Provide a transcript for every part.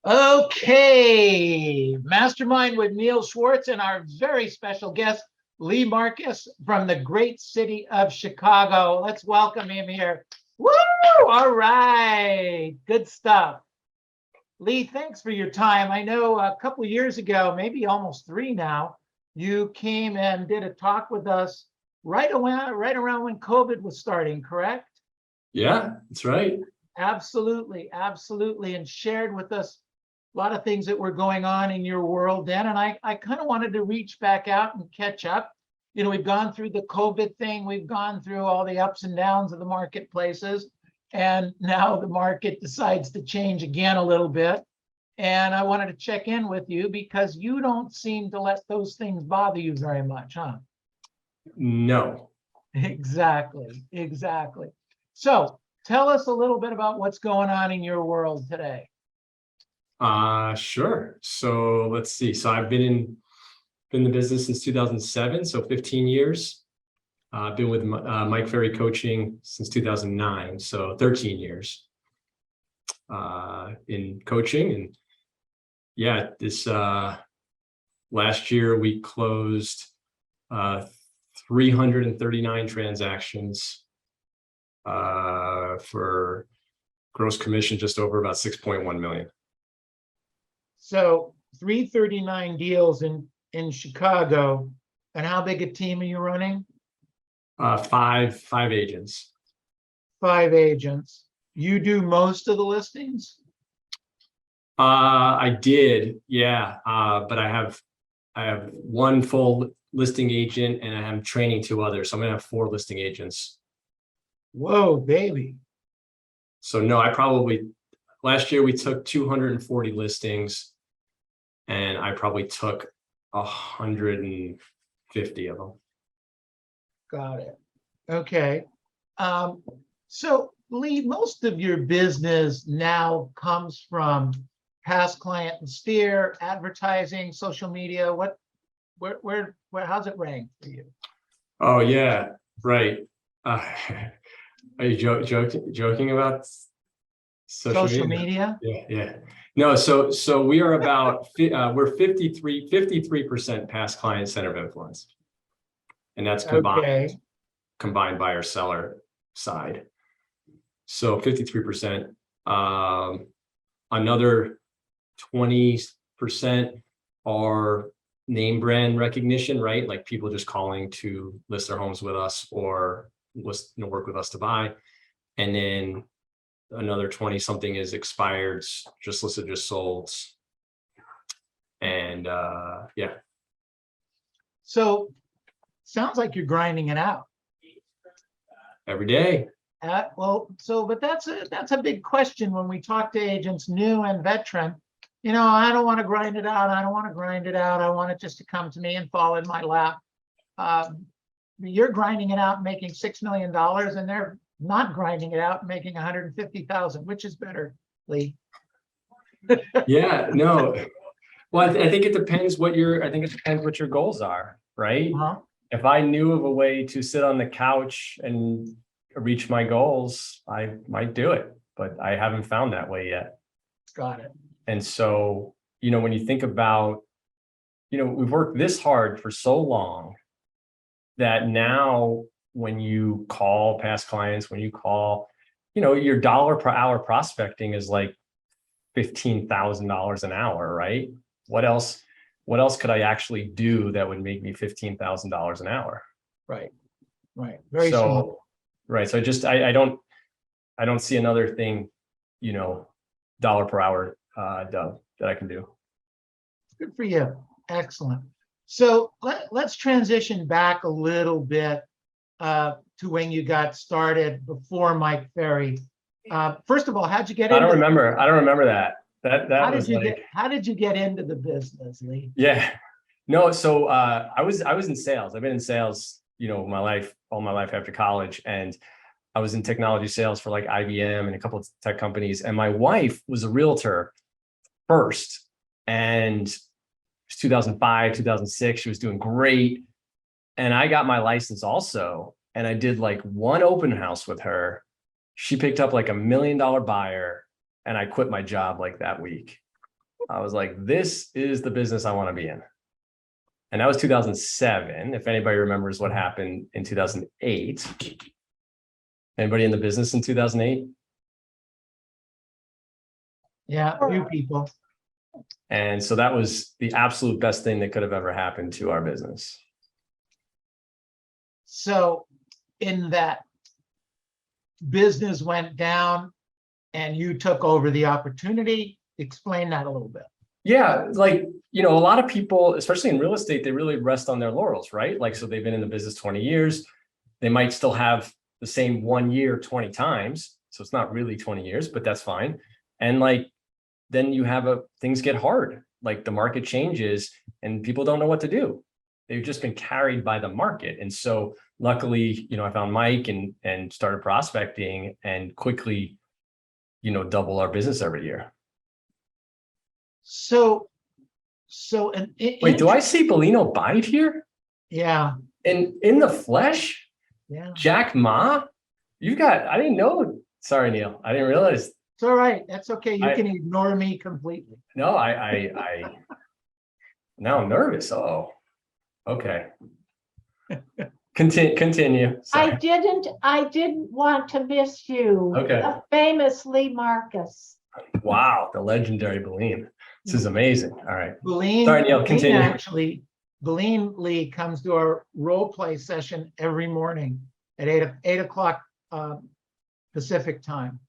Okay, Mastermind with Neil Schwartz and our very special guest, Leigh Marcus from the great city of Chicago. Let's welcome him here. Woo! All right, good stuff. Leigh, thanks for your time. I know a couple of years ago, maybe almost three now, you came and did a talk with us right around when COVID was starting, correct? Yeah, that's right. Absolutely, absolutely, and shared with us a lot of things that were going on in your world then. And I kind of wanted to reach back out and catch up. You know, we've gone through the COVID thing, we've gone through all the ups and downs of the marketplaces, and now the market decides to change again a little bit. And I wanted to check in with you because you don't seem to let those things bother you very much, huh? No. Exactly, exactly. So tell us a little bit about what's going on in your world today. Sure. So let's see. So I've been in the business since 2007, so 15 years. I've been with Mike Ferry Coaching since 2009, so 13 years in coaching. And yeah, this last year we closed 339 transactions for gross commission just over about 6.1 million. So 339 deals in Chicago. And how big a team are you running? Five agents. 5 agents. You do most of the listings? I did, yeah. But I have one full listing agent and I'm training 2 others. So I'm gonna have 4 listing agents. Whoa, baby. So no, last year we took 240 listings and I probably took 150 of them. Got it. Okay. So Leigh, most of your business now comes from past client and steer, advertising, social media. Where, how's it rank for you? Oh yeah, right. Are you joking about social media? Yeah. No, so we are about we're 53% past client center of influence, and that's combined buyer seller side. So 53%. Another 20% are name brand recognition, right? Like people just calling to list their homes with us or work with us to buy. And then another 20 something is expired, just listed, just sold. And yeah. So sounds like you're grinding it out every day. But that's a big question when we talk to agents, new and veteran. You know, I don't want to grind it out. I don't want to grind it out. I want it just to come to me and fall in my lap. You're grinding it out and making $6 million, and they're not grinding it out and making 150,000. Which is better, Leigh? Yeah, no. Well, I think it depends what your goals are, right? Uh-huh. If I knew of a way to sit on the couch and reach my goals, I might do it, but I haven't found that way yet. Got it. And so, you know, when you think about, you know, we've worked this hard for so long that now when you call past clients, when you call, you know, your dollar per hour prospecting is like $15,000 an hour, right? What else could I actually do that would make me $15,000 an hour? Right. Very simple. Right. So I don't see another thing, you know, dollar per hour that I can do. Good for you. Excellent. So let's transition back a little bit to when you got started before Mike Ferry. First of all, how'd you get into I don't remember that. How did you get into the business, Leigh? Yeah. No, so I was in sales. I've been in sales, you know, all my life after college, and I was in technology sales for like IBM and a couple of tech companies. And my wife was a realtor first, and it was 2005, 2006. She was doing great, and I got my license also, and I did like one open house with her. She picked up like $1 million buyer, and I quit my job like that week. I was like, this is the business I want to be in. And that was 2007. If anybody remembers what happened in 2008. Anybody in the business in 2008? Yeah, a few people. And so that was the absolute best thing that could have ever happened to our business. So in that, business went down and you took over the opportunity. Explain that a little bit. Yeah, like, a lot of people, especially in real estate, they really rest on their laurels, right? Like, so they've been in the business 20 years. They might still have the same 1 year 20 times. So it's not really 20 years, but that's fine. And like, then you have things get hard, like the market changes and people don't know what to do. They've just been carried by the market. And so luckily, I found Mike and started prospecting and quickly, double our business every year. So wait, do I see Bellino Bide here? Yeah. In the flesh? Yeah. Jack Ma? I didn't know. Sorry, Neil. I didn't realize. It's all right. That's okay. You can ignore me completely. No, I now I'm nervous. Oh, okay. Continue. Sorry. I didn't want to miss you. Okay. The famous Leigh Marcus. Wow, the legendary Bellino. This is amazing. All right. Bellino, Sorry, Neil, continue. Bellino Leigh comes to our role play session every morning at 8 o'clock Pacific time.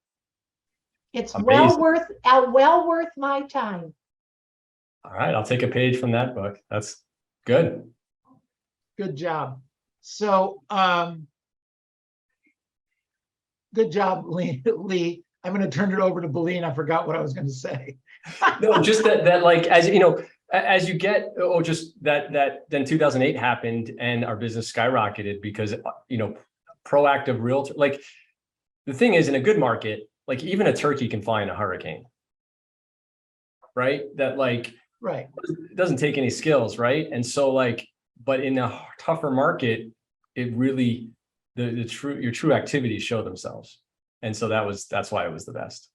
It's Amazing. well worth my time. All right, I'll take a page from that book. That's good. Good job. So, good job, Leigh. I'm going to turn it over to Bellino. I forgot what I was going to say. No, just that like, as you get, then 2008 happened and our business skyrocketed because, proactive realtor, like the thing is in a good market, like even a turkey can fly in a hurricane, right? That like, right. It doesn't take any skills, right? And so like, but in a tougher market, it really, your true activities show themselves. And so that's why it was the best.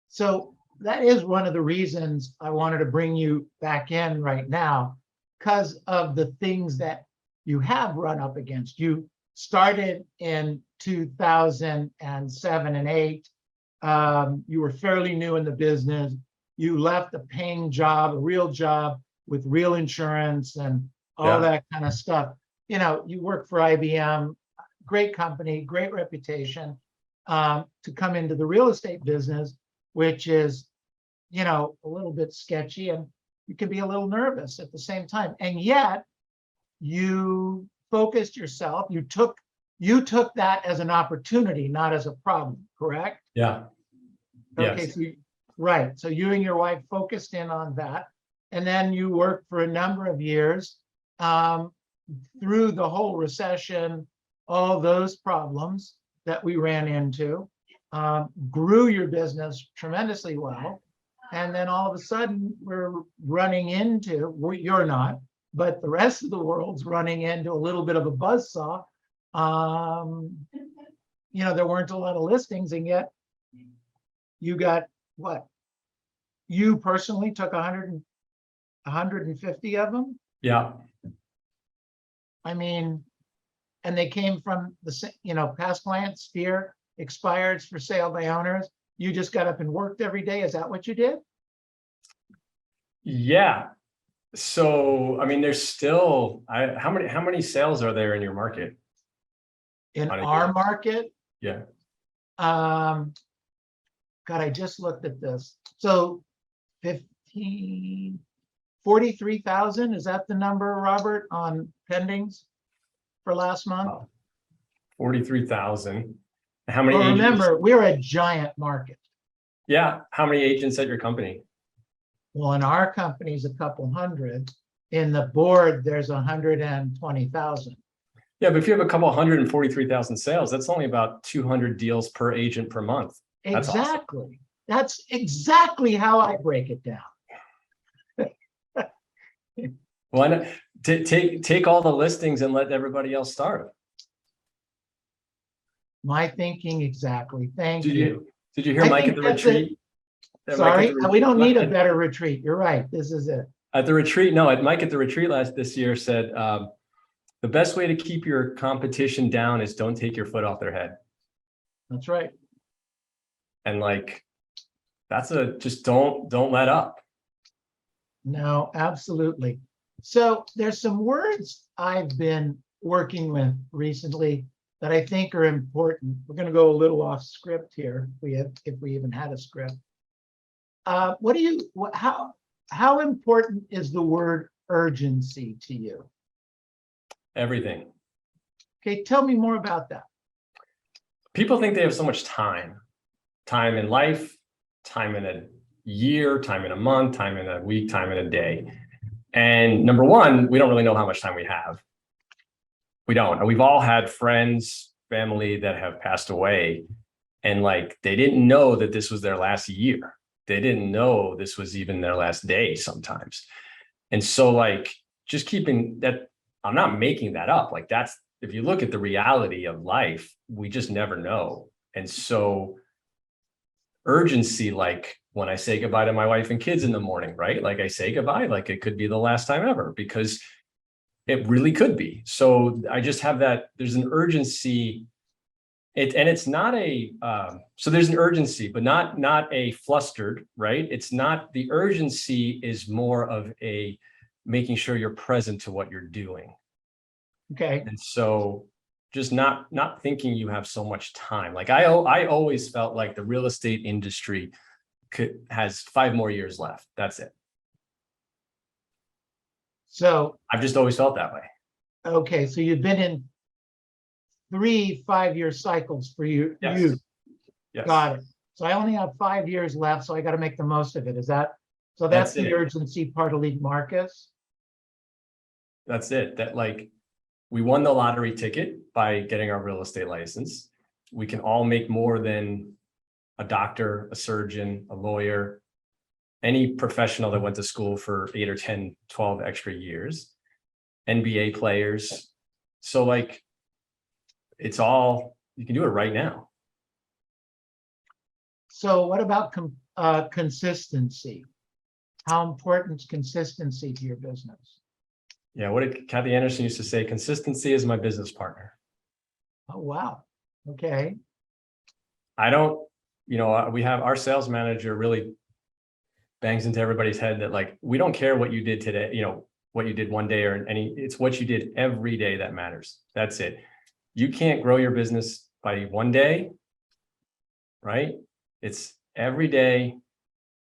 So that is one of the reasons I wanted to bring you back in right now, because of the things that you have run up against. You started in 2007 and 8. You were fairly new in the business. You left a paying job, a real job with real insurance and all that kind of stuff. You worked for IBM, great company, great reputation, to come into the real estate business, which is, a little bit sketchy and you can be a little nervous at the same time. And yet you focused yourself, you took that as an opportunity, not as a problem, correct? Yeah. Okay, yes. Right. So you and your wife focused in on that. And then you worked for a number of years through the whole recession, all those problems that we ran into, grew your business tremendously well. And then all of a sudden we're running into, you're not, but the rest of the world's running into a little bit of a buzzsaw. There weren't a lot of listings, and yet you got what? You personally took 150 of them? Yeah. I mean, and they came from the, past clients, Sphere, expireds for sale by owners. You just got up and worked every day. Is that what you did? Yeah. So, I mean, there's still, how many sales are there in your market? In our market? Yeah. God, I just looked at this. So 43,000, is that the number, Robert, on pendings for last month? Wow. 43,000. How many Well, agents? remember, we're a giant market. Yeah. How many agents at your company? Well, in our company's a couple hundred. In the board, there's 120,000. Yeah, but if you have a couple 143,000 sales, that's only about 200 deals per agent per month. That's Exactly. awesome. That's exactly how I break it down. Why not take all the listings and let everybody else start? My thinking exactly. Thank you. Did you hear Mike at the retreat? Sorry, we don't need a better retreat. You're right. This is it. At the retreat, no, Mike at the retreat this year said, the best way to keep your competition down is don't take your foot off their head. That's right. And like, just don't let up. No, absolutely. So there's some words I've been working with recently that I think are important. We're going to go a little off script here. If we even had a script. How important is the word urgency to you? Everything. Okay, tell me more about that. People think they have so much time in life, time in a year, time in a month, time in a week, time in a day. And number one, we don't really know how much time we have. We don't. We've all had friends, family that have passed away, and like they didn't know that this was their last year. They didn't know this was even their last day sometimes. And so like just keeping that, I'm not making that up. Like that's, if you look at the reality of life, we just never know. And so urgency, like when I say goodbye to my wife and kids in the morning, right? Like I say goodbye, like it could be the last time ever, because it really could be. So I just have that, there's an urgency. It's not so there's an urgency, but not a flustered, right? It's not, the urgency is more of a making sure you're present to what you're doing. Okay. And so just not thinking you have so much time. Like I always felt like the real estate industry has 5 more years left. That's it. So I've just always felt that way. okay, so you've been in 3 5-year cycles for you. Yes. Yes. Got it. So I only have 5 years left, so I got to make the most of it. Is that so? That's the urgency part of Leigh Marcus. That's it. That like we won the lottery ticket by getting our real estate license. We can all make more than a doctor, a surgeon, a lawyer, any professional that went to school for 8 or 10, 12 extra years, NBA players. So like, it's all, you can do it right now. So what about consistency? How important is consistency to your business? Yeah, what did Kathy Anderson used to say? Consistency is my business partner. Oh, wow. Okay. I don't, we have our sales manager really bangs into everybody's head that like, we don't care what you did today, what you did one day or it's what you did every day that matters. That's it. You can't grow your business by one day, right? It's every day,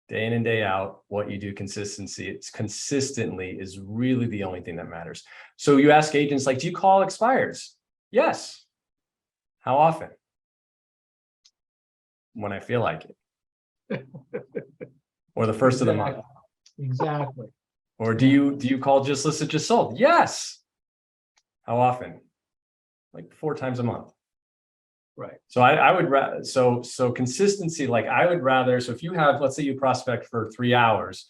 day in and day out, what you do consistency. It's consistently is really the only thing that matters. So you ask agents like, do you call expireds? Yes. How often? When I feel like it. Or the first of the month. Exactly. Or do you call just listed, just sold? Yes. How often? Like 4 times a month. Right. So I would rather, so consistency, like I would rather, so if you have, let's say you prospect for 3 hours,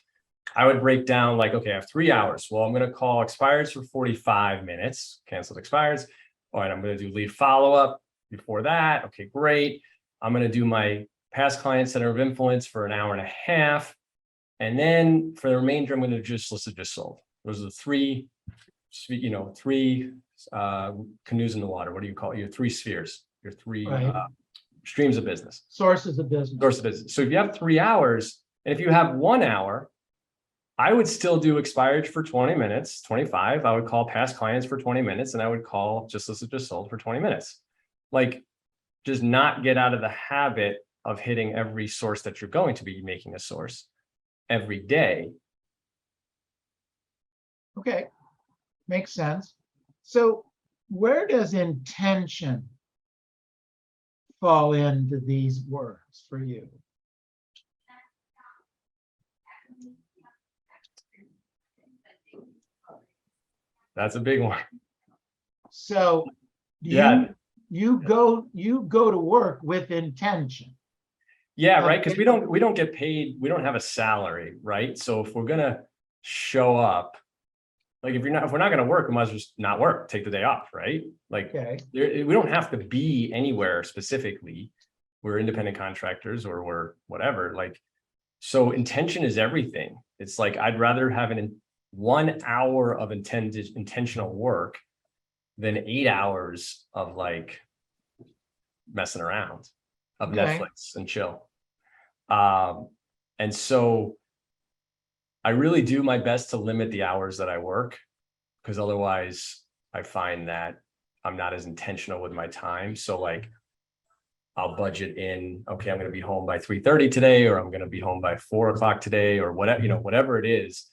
I would break down like, okay, I have 3 hours. Well, I'm going to call expireds for 45 minutes, canceled expireds. All right, I'm going to do lead follow-up before that. Okay, great. I'm going to do my past client center of influence for an hour and a half. And then for the remainder, I'm going to just listed, just sold. Those are the 3, canoes in the water. What do you call it? Your 3 spheres, your 3 streams of business. Sources of business. Source of business. So if you have 3 hours, and if you have 1 hour, I would still do expired for 20 minutes, 25. I would call past clients for 20 minutes, and I would call just listed, just sold for 20 minutes. Like, just not get out of the habit of hitting every source that you're going to be making a source every day. Okay, makes sense. So where does intention fall into these words for you? That's a big one. So you go to work with intention. Yeah, right. Because we don't get paid. We don't have a salary, right? So if we're gonna show up, like if we're not gonna work, we might as well just not work. Take the day off, right? Like we don't have to be anywhere specifically. We're independent contractors or we're whatever. Like So intention is everything. It's like, I'd rather have 1 hour of intentional work than 8 hours of like messing around, of Okay. Netflix and chill. And so I really do my best to limit the hours that I work, because otherwise I find that I'm not as intentional with my time. So like, I'll budget in, okay, I'm going to be home by 3:30 today, or I'm going to be home by 4 o'clock today, or whatever, whatever it is.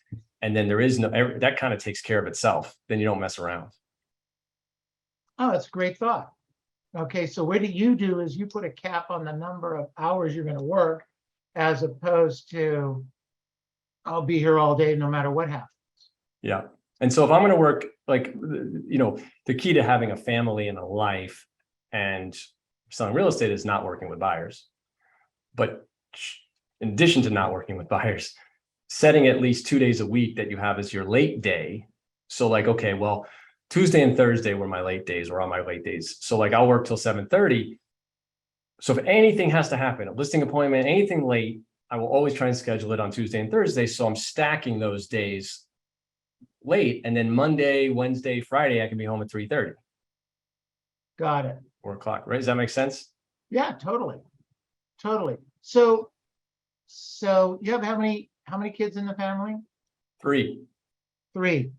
And then there is that kind of takes care of itself. Then you don't mess around. Oh, that's a great thought. Okay, so what you do is you put a cap on the number of hours you're going to work, as opposed to, I'll be here all day no matter what happens. Yeah. And so if I'm going to work, like, the key to having a family and a life and selling real estate is not working with buyers. But in addition to not working with buyers, setting at least 2 days a week that you have as your late day. So like, okay, well, Tuesday and Thursday were my late days, or on my late days. So like, I'll work till 7:30. So if anything has to happen, a listing appointment, anything late, I will always try and schedule it on Tuesday and Thursday. So I'm stacking those days late, and then Monday, Wednesday, Friday, I can be home at 3:30, Got it. 4 o'clock, right? Does that make sense? Yeah, totally. Totally. So you have how many kids in the family? 3. 3.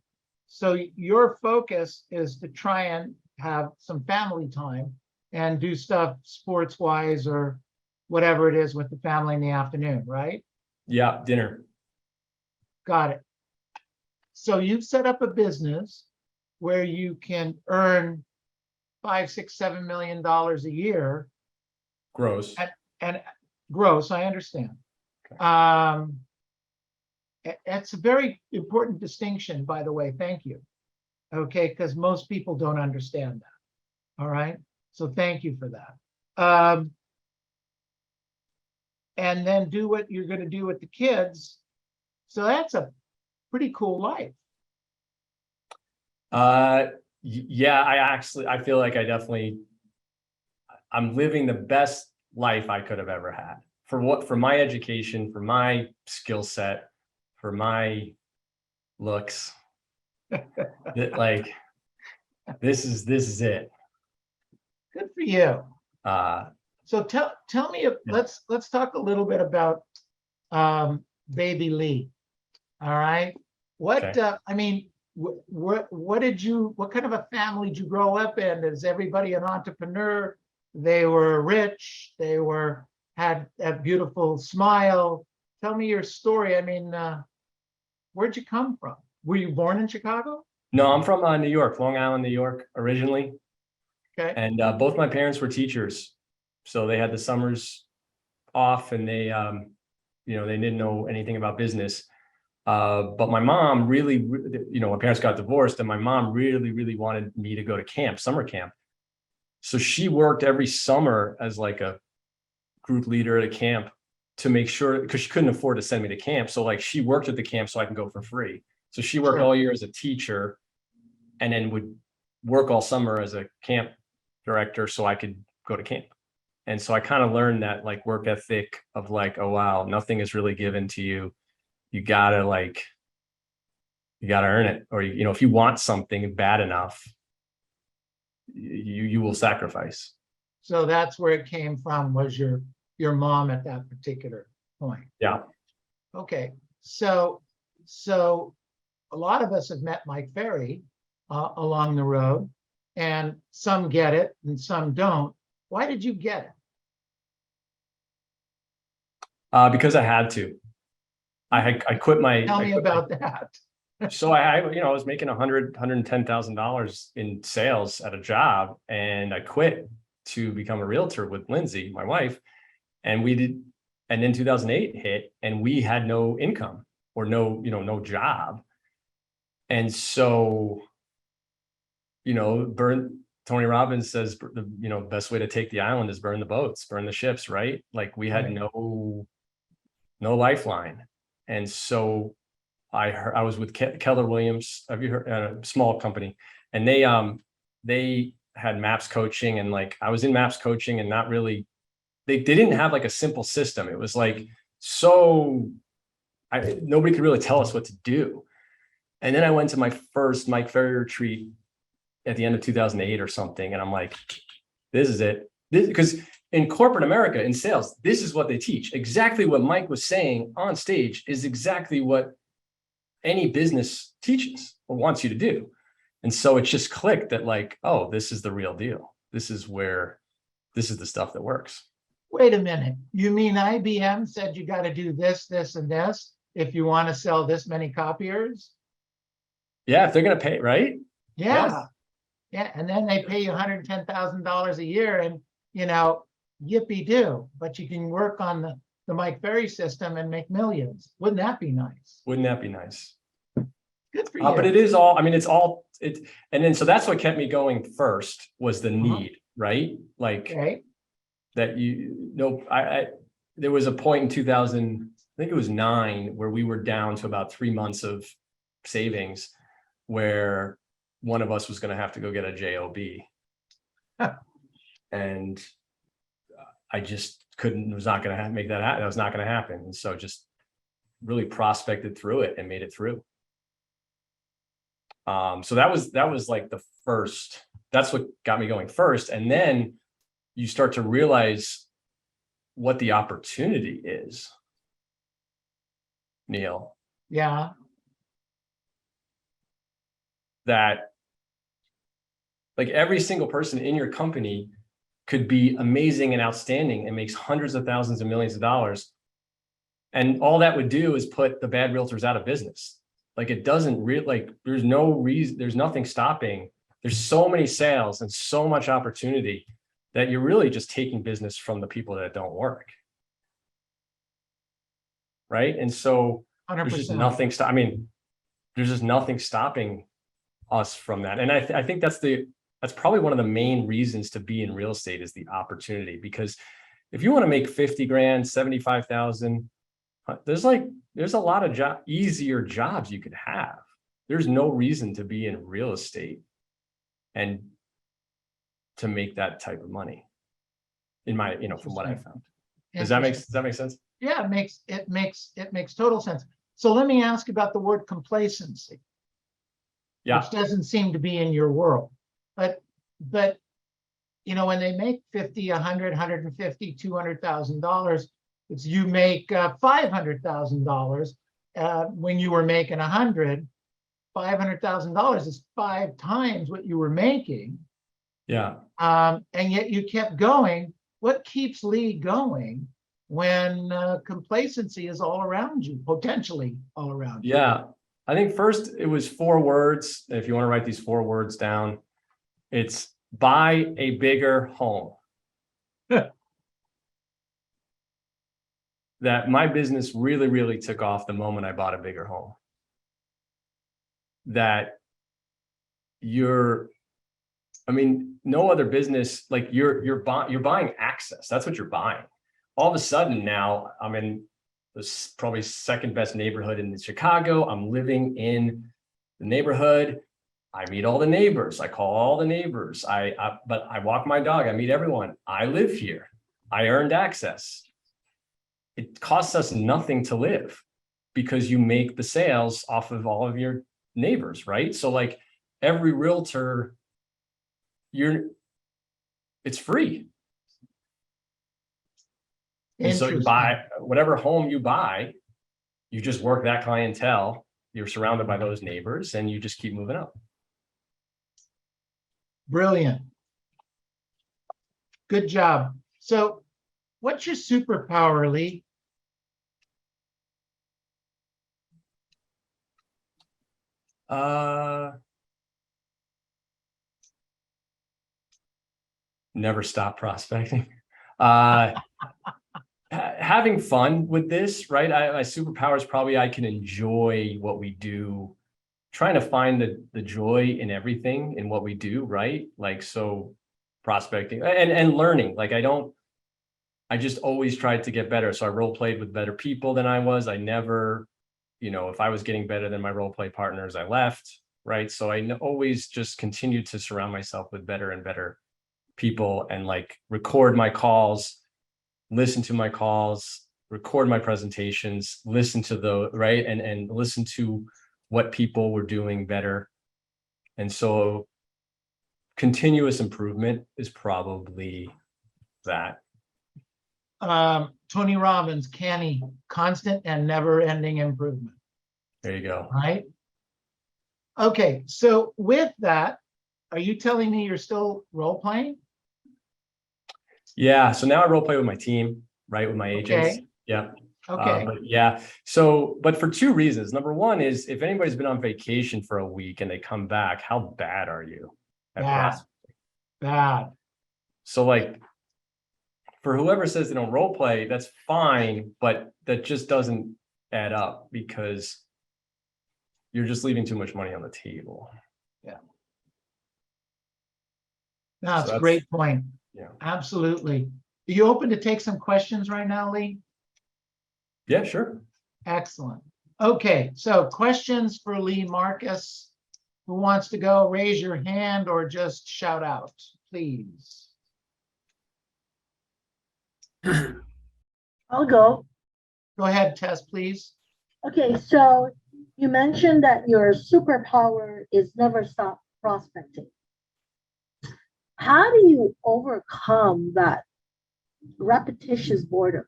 So your focus is to try and have some family time and do stuff sports wise or whatever it is with the family in the afternoon, right? Yeah, dinner. Got it. So you've set up a business where you can earn $5, $6, $7 million a year. Gross. And gross, I understand. It's a very important distinction, by the way. Thank you. Okay, because most people don't understand that. All right. So thank you for that. And then do what you're going to do with the kids. So that's a pretty cool life. Yeah, I feel like I'm living the best life I could have ever had for my education, for my skill set, for my looks. Like, this is it. Good for you. Uh, So tell me, let's talk a little bit about baby Leigh. All right. What Okay. I mean, what kind of a family did you grow up in? Is everybody an entrepreneur? They were rich. They had a beautiful smile. Tell me your story. I mean, where'd you come from? Were you born in Chicago? no, I'm from New York, Long Island, New York, originally. Okay. And both my parents were teachers, so they had the summers off, and they they didn't know anything about business. But my mom really, my parents got divorced, and my mom really, really wanted me to go to camp, summer camp. So she worked every summer as like a group leader at a camp to make sure, because she couldn't afford to send me to camp. So like, she worked at the camp so I can go for free. So she worked Sure. all year as a teacher, and then would work all summer as a camp director so I could go to camp. And so I kind of learned that like work ethic of like, oh wow, nothing is really given to you. You gotta earn it. Or, if you want something bad enough, you will sacrifice. So that's where it came from, was your mom at that particular point. Yeah. Okay. So a lot of us have met Mike Ferry along the road, and some get it and some don't. Why did you get it? Because I had to. I quit my. Tell me about that. So I was making $110,000 in sales at a job, and I quit to become a realtor with Lindsay, my wife. And then 2008 hit, and we had no income or no job. And so, Tony Robbins says, the best way to take the island is burn the boats, burn the ships, right? Like, we had Right. no lifeline. And so I was with Keller Williams. Have you heard? A small company, and they had MAPS coaching, and like, I was in MAPS coaching, and not really, they didn't have like a simple system. It was like nobody could really tell us what to do. And then I went to my first Mike Ferry retreat at the end of 2008 or something. And I'm like, this is it. Because in corporate America, in sales, this is what they teach. Exactly what Mike was saying on stage is exactly what any business teaches or wants you to do. And so it just clicked that like, oh, this is the real deal. This is the stuff that works. Wait a minute. You mean IBM said you got to do this, this, and this if you want to sell this many copiers? Yeah, if they're going to pay, right? Yeah. Yes. Yeah. And then they pay you $110,000 a year and, yippee do. But you can work on the Mike Ferry system and make millions. Wouldn't that be nice? Wouldn't that be nice? Good for you. But it is all, and then, so that's what kept me going first was the need, right? Like Okay. that there was a point in 2000, I think it was 9, where we were down to about 3 months of savings where one of us was going to have to go get a job. And I just was not going to make that happen. That was not going to happen. And so just really prospected through it and made it through. So that was like the first, that's what got me going first. And then you start to realize what the opportunity is, Neil. Yeah. That like every single person in your company could be amazing and outstanding and makes hundreds of thousands and millions of dollars. And all that would do is put the bad realtors out of business. Like it doesn't there's no reason, there's nothing stopping. There's so many sales and so much opportunity that you're really just taking business from the people that don't work. Right. And so 100%. there's just nothing, there's just nothing stopping us from that. And I think that's probably one of the main reasons to be in real estate is the opportunity, because if you want to make 50 grand, 75,000, there's a lot of easier jobs you could have. There's no reason to be in real estate and to make that type of money in my, from what I found. Does that make sense? Yeah, it makes total sense. So let me ask about the word complacency. Yeah. Which doesn't seem to be in your world. But when they make 50, 100, 150, $200,000, it's you make $500,000. When you were making 100, $500,000 is 5 times what you were making. Yeah. And yet you kept going. What keeps Leigh going when complacency is all around you, potentially all around you? Yeah. I think first it was 4 words. If you want to write these 4 words down, it's buy a bigger home. That my business really, really took off the moment I bought a bigger home. That no other business, like you're buying access. That's what you're buying. All of a sudden now I'm in the probably second best neighborhood in Chicago. I'm living in the neighborhood. I meet all the neighbors. I call all the neighbors. But I walk my dog. I meet everyone. I live here. I earned access. It costs us nothing to live because you make the sales off of all of your neighbors, right? So like every realtor, it's free. And so you buy whatever home you buy, you just work that clientele. You're surrounded by those neighbors and you just keep moving up. Brilliant. Good job. So what's your superpower, Leigh? Never stop prospecting. Having fun with this, right? My superpower is probably I can enjoy what we do, trying to find the joy in everything in what we do, right? Like, so prospecting and learning, like I just always tried to get better. So I role played with better people than I was. I never, if I was getting better than my role play partners, I left, right? So I always just continued to surround myself with better and better people and like record my calls, listen to my calls, record my presentations, listen to the right and listen to what people were doing better. And so continuous improvement is probably that. Tony Robbins, canny, constant and never ending improvement, There you go. right? Okay, so with that, are you telling me you're still role playing? Yeah. So now I role play with my team, right? With my agents. Okay. Yeah. Okay. But yeah. So, but for two reasons. Number one is if anybody's been on vacation for a week and they come back, how bad are you at Bad. prospecting? Bad. So like for whoever says they don't role play, that's fine, but that just doesn't add up because you're just leaving too much money on the table. No, So it's a that's- great point. Yeah. Absolutely. Are you open to take some questions right now, Leigh? Yeah, sure. Excellent. Okay, so questions for Leigh Marcus. Who wants to go? Raise your hand or just shout out, please. I'll go. Go ahead, Tess, please. Okay, so you mentioned that your superpower is never stop prospecting. How do you overcome that repetitious boredom?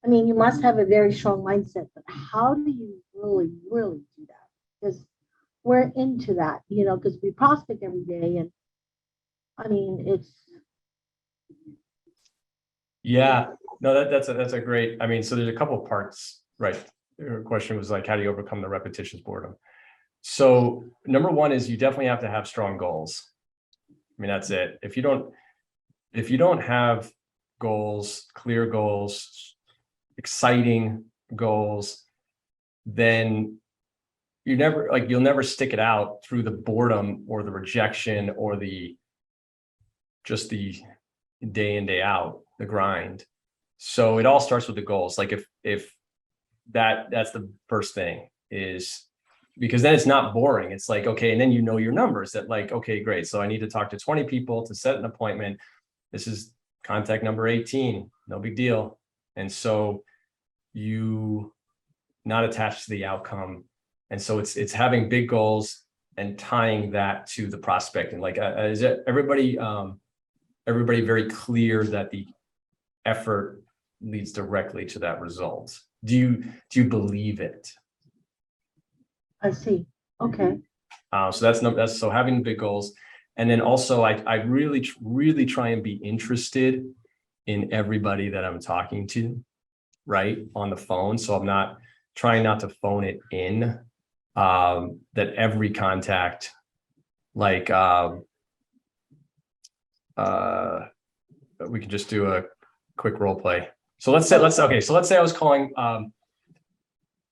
I mean, you must have a very strong mindset, but how do you really, really do that? Because we're into that, because we prospect every day. And I mean, it's. Yeah, no, that's a great, I mean, so there's a couple of parts, right? Your question was like, how do you overcome the repetitious boredom? So number one is you definitely have to have strong goals. I mean, that's it. If you don't have goals, clear goals, exciting goals, then you'll never stick it out through the boredom or the rejection or just the day in, day out, the grind. So it all starts with the goals. Like if that's the first thing is because then it's not boring. It's like, okay. And then you know your numbers that like, okay, great. So I need to talk to 20 people to set an appointment. This is contact number 18, no big deal. And so you not attached to the outcome. And so it's having big goals and tying that to the prospect. And like, is everybody very clear that the effort leads directly to that result? Do you believe it? I see. Okay. So that's so having big goals. And then also I really try and be interested in everybody that I'm talking to, right, on the phone. So I'm not trying not to phone it in, that every contact, like, we can just do a quick role play. So let's say I was calling,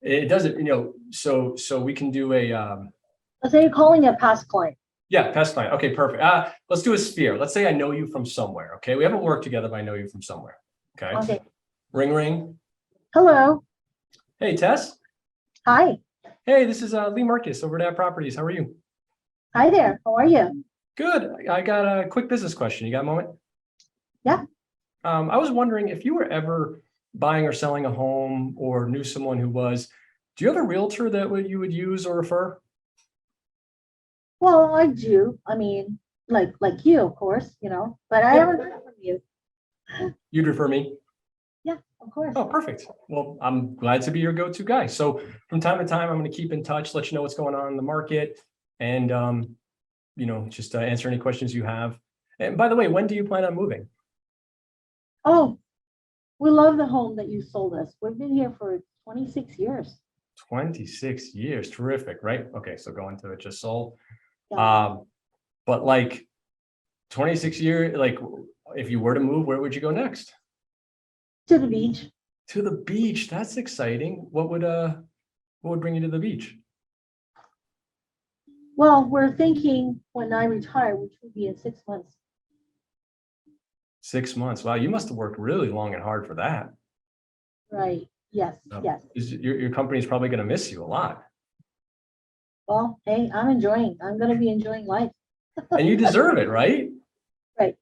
it doesn't, so we can do a, Let's say you're calling a past client. yeah, past client. Okay, perfect. Let's do a sphere. Let's say I know you from somewhere. Okay, we haven't worked together, but I know you from somewhere. Okay. Okay. Ring, ring. Hello. Hey, Tess. Hi. Hey, this is Leigh Marcus over at Properties. How are you? Hi there. How are you? Good. I got a quick business question. You got a moment? Yeah. I was wondering if you were ever buying or selling a home or knew someone who was, do you have a realtor that you would use or refer? Well, I do. I mean, like you, of course, but I Yeah. haven't heard from you. You'd refer me? Yeah, of course. Oh, perfect. Well, I'm glad to be your go-to guy. So from time to time, I'm going to keep in touch, let you know what's going on in the market, and just answer any questions you have. And by the way, when do you plan on moving? Oh, we love the home that you sold us. We've been here for 26 years. 26 years. Terrific, right? Okay, so going to it just sold. Yeah. But like 26 years, like if you were to move, where would you go next? To the beach. To the beach. That's exciting. What would bring you to the beach? Well, we're thinking when I retire, which would be in 6 months. 6 months. Wow, you must have worked really long and hard for that. Right. Yes. Oh. Yes. Your company's probably going to miss you a lot. Well, hey, I'm going to be enjoying life. And you deserve it, right? Right.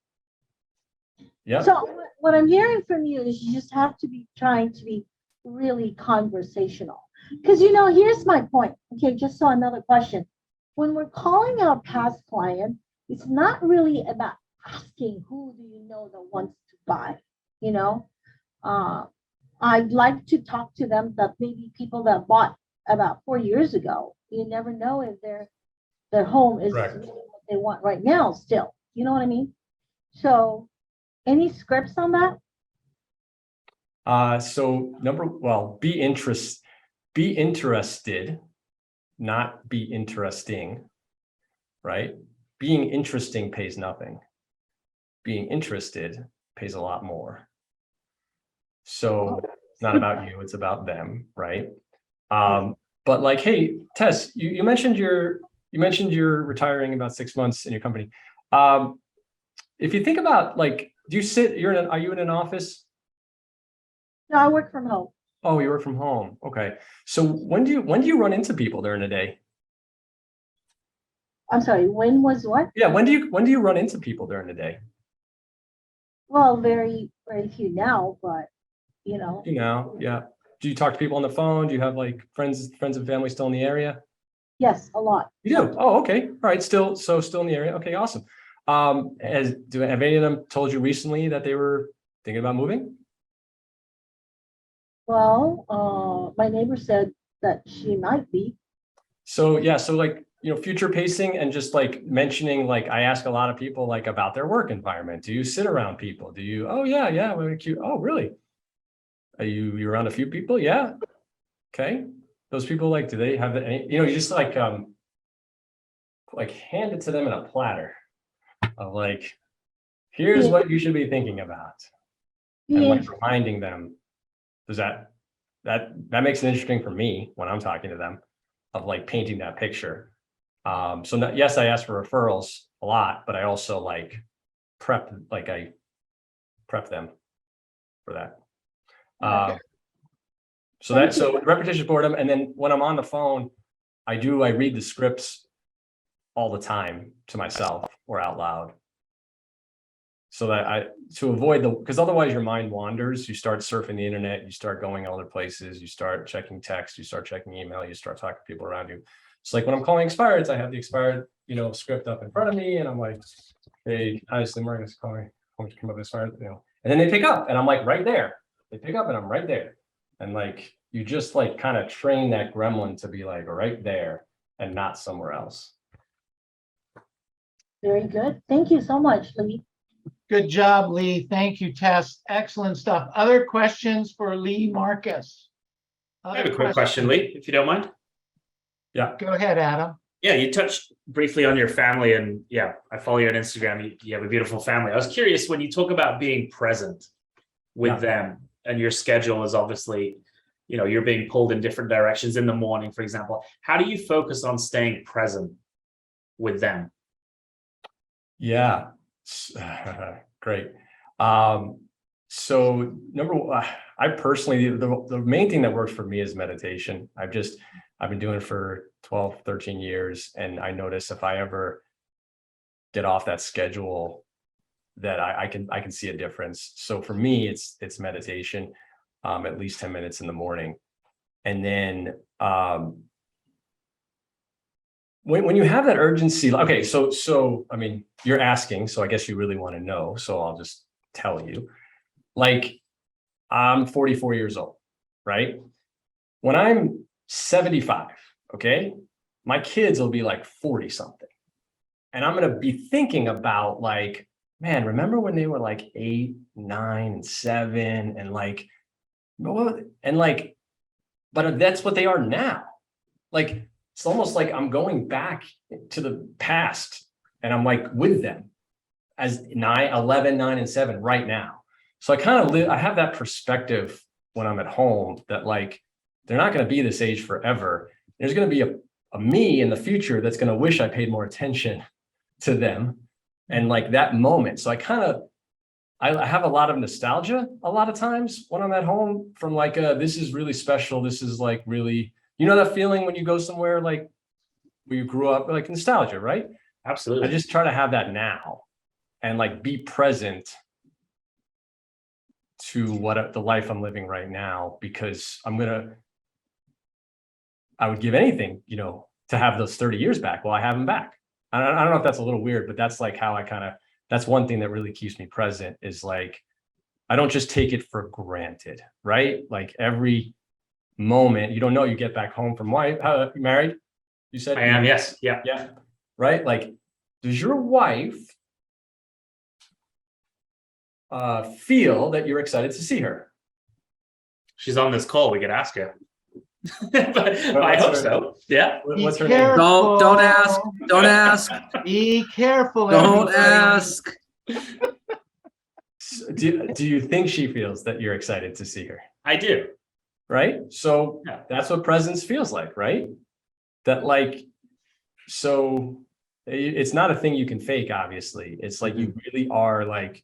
Yeah. So what I'm hearing from you is you just have to be trying to be really conversational. Because, here's my point. Okay, just so another question. When we're calling out past client, it's not really about asking who do you know that wants to buy, you know? I'd like to talk to them that maybe people that bought about 4 years ago. You never know if their home is Correct. really what they want right now still. You know what I mean? So any scripts on that? So be interested, not be interesting, right? Being interesting pays nothing. Being interested pays a lot more. So it's not about you, it's about them, right? But like, hey, Tess, you mentioned you're retiring in about 6 months in your company. If you think about like, are you in an office? No, I work from home. Oh, you work from home. Okay. So when do you run into people during the day? I'm sorry, when was what? Yeah, when do you run into people during the day? Well, very, very few now, but Yeah. Do you talk to people on the phone? Do you have like friends and family still in the area? yes, a lot. You do? Oh, okay. All right. Still in the area. Okay, awesome. Have any of them told you recently that they were thinking about moving? Well, my neighbor said that she might be. So yeah, so like, future pacing and just like mentioning, like I ask a lot of people like about their work environment. Do you sit around people? Do you, oh yeah, we're cute. Oh, really? Are you around a few people? Yeah. Okay. Those people, like, do they have any, you just like hand it to them in a platter of like, here's Yeah. what you should be thinking about. And Yeah. like reminding them, does that makes it interesting for me when I'm talking to them of like painting that picture. Yes, I ask for referrals a lot, but I also like prep them for that. So repetitious boredom. And then when I'm on the phone, I read the scripts all the time to myself or out loud. So that to avoid because otherwise your mind wanders, you start surfing the internet, you start going other places, you start checking text, you start checking email, you start talking to people around you. It's like when I'm calling expireds, I have the expired, script up in front of me and I'm like, hey, hi, Leigh Marcus calling, come up with expired, and then they pick up and I'm like right there. They pick up and I'm right there. And like, you just like kind of train that gremlin to be like right there and not somewhere else. Very good. Thank you so much, Leigh. Good job, Leigh. Thank you, Tess. Excellent stuff. Other questions for Leigh Marcus? I have a quick question, Leigh, if you don't mind. Yeah. Go ahead, Adam. Yeah, you touched briefly on your family, and yeah, I follow you on Instagram. You have a beautiful family. I was curious, when you talk about being present with them, and your schedule is obviously, you're being pulled in different directions in the morning, for example. How do you focus on staying present with them? Yeah. Great. So number one, I personally, the main thing that works for me is meditation. I've been doing it for 12, 13 years. And I notice if I ever get off that schedule that I can see a difference. So for me, it's meditation, at least 10 minutes in the morning. And then, when you have that urgency, okay, so I mean, you're asking, so I guess you really want to know. So I'll just tell you, like, I'm 44 years old, right? When I'm 75, okay, my kids will be like 40 something. And I'm going to be thinking about like, man, remember when they were like 8, 9, and 7 and like, but that's what they are now. Like, it's almost like I'm going back to the past and I'm like with them as 11, 9, and 7 right now. So I have that perspective when I'm at home that like, they're not going to be this age forever. There's going to be a me in the future that's going to wish I paid more attention to them and like that moment. So I have a lot of nostalgia a lot of times when I'm at home from like, this is really special. This is like really, that feeling when you go somewhere like where you grew up, like nostalgia, right? Absolutely. I just try to have that now and like be present to what the life I'm living right now, because I would give anything, to have those 30 years back. Well, I have them back. I don't know if that's a little weird, but that's like how that's one thing that really keeps me present, is like, I don't just take it for granted, right? Like every moment, you don't know, you get back home from wife, you married? You said? I am, yes, yeah. Yeah. Right? Like, does your wife feel that you're excited to see her? She's on this call, we could ask her. But I hope so, yeah. What's her Be name? careful. Don't ask. Don't ask. Be careful. Don't everybody. ask. Do you think she feels that you're excited to see her? I do. Right? So Yeah. that's what presence feels like, right? That like, so it's not a thing you can fake, obviously. It's like you really are like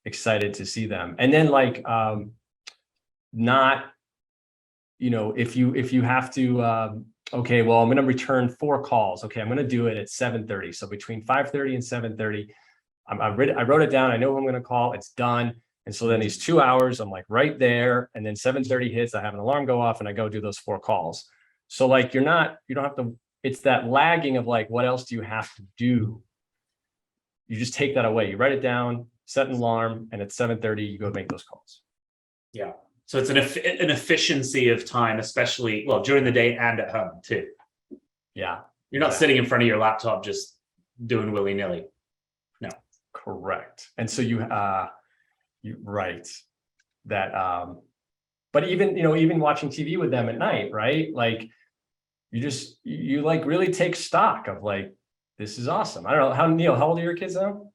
excited to see them. And then like not, if you have to okay, well, I'm going to return 4 calls. Okay, I'm going to do it at 7:30. So between 5:30 and 7:30, I wrote it down. I know who I'm going to call. It's done. And so then these 2 hours, I'm like right there. And then 7:30 hits, I have an alarm go off and I go do those 4 calls. So like, you don't have to, it's that lagging of like, what else do you have to do? You just take that away. You write it down, set an alarm, and at 7:30, you go make those calls. Yeah. So it's an efficiency of time, especially, well, during the day and at home too. Yeah. You're not sitting in front of your laptop just doing willy-nilly. Correct. And so you right that but even watching TV with them at night, right? Like you like really take stock of like, this is awesome. I don't know Neil, how old are your kids now?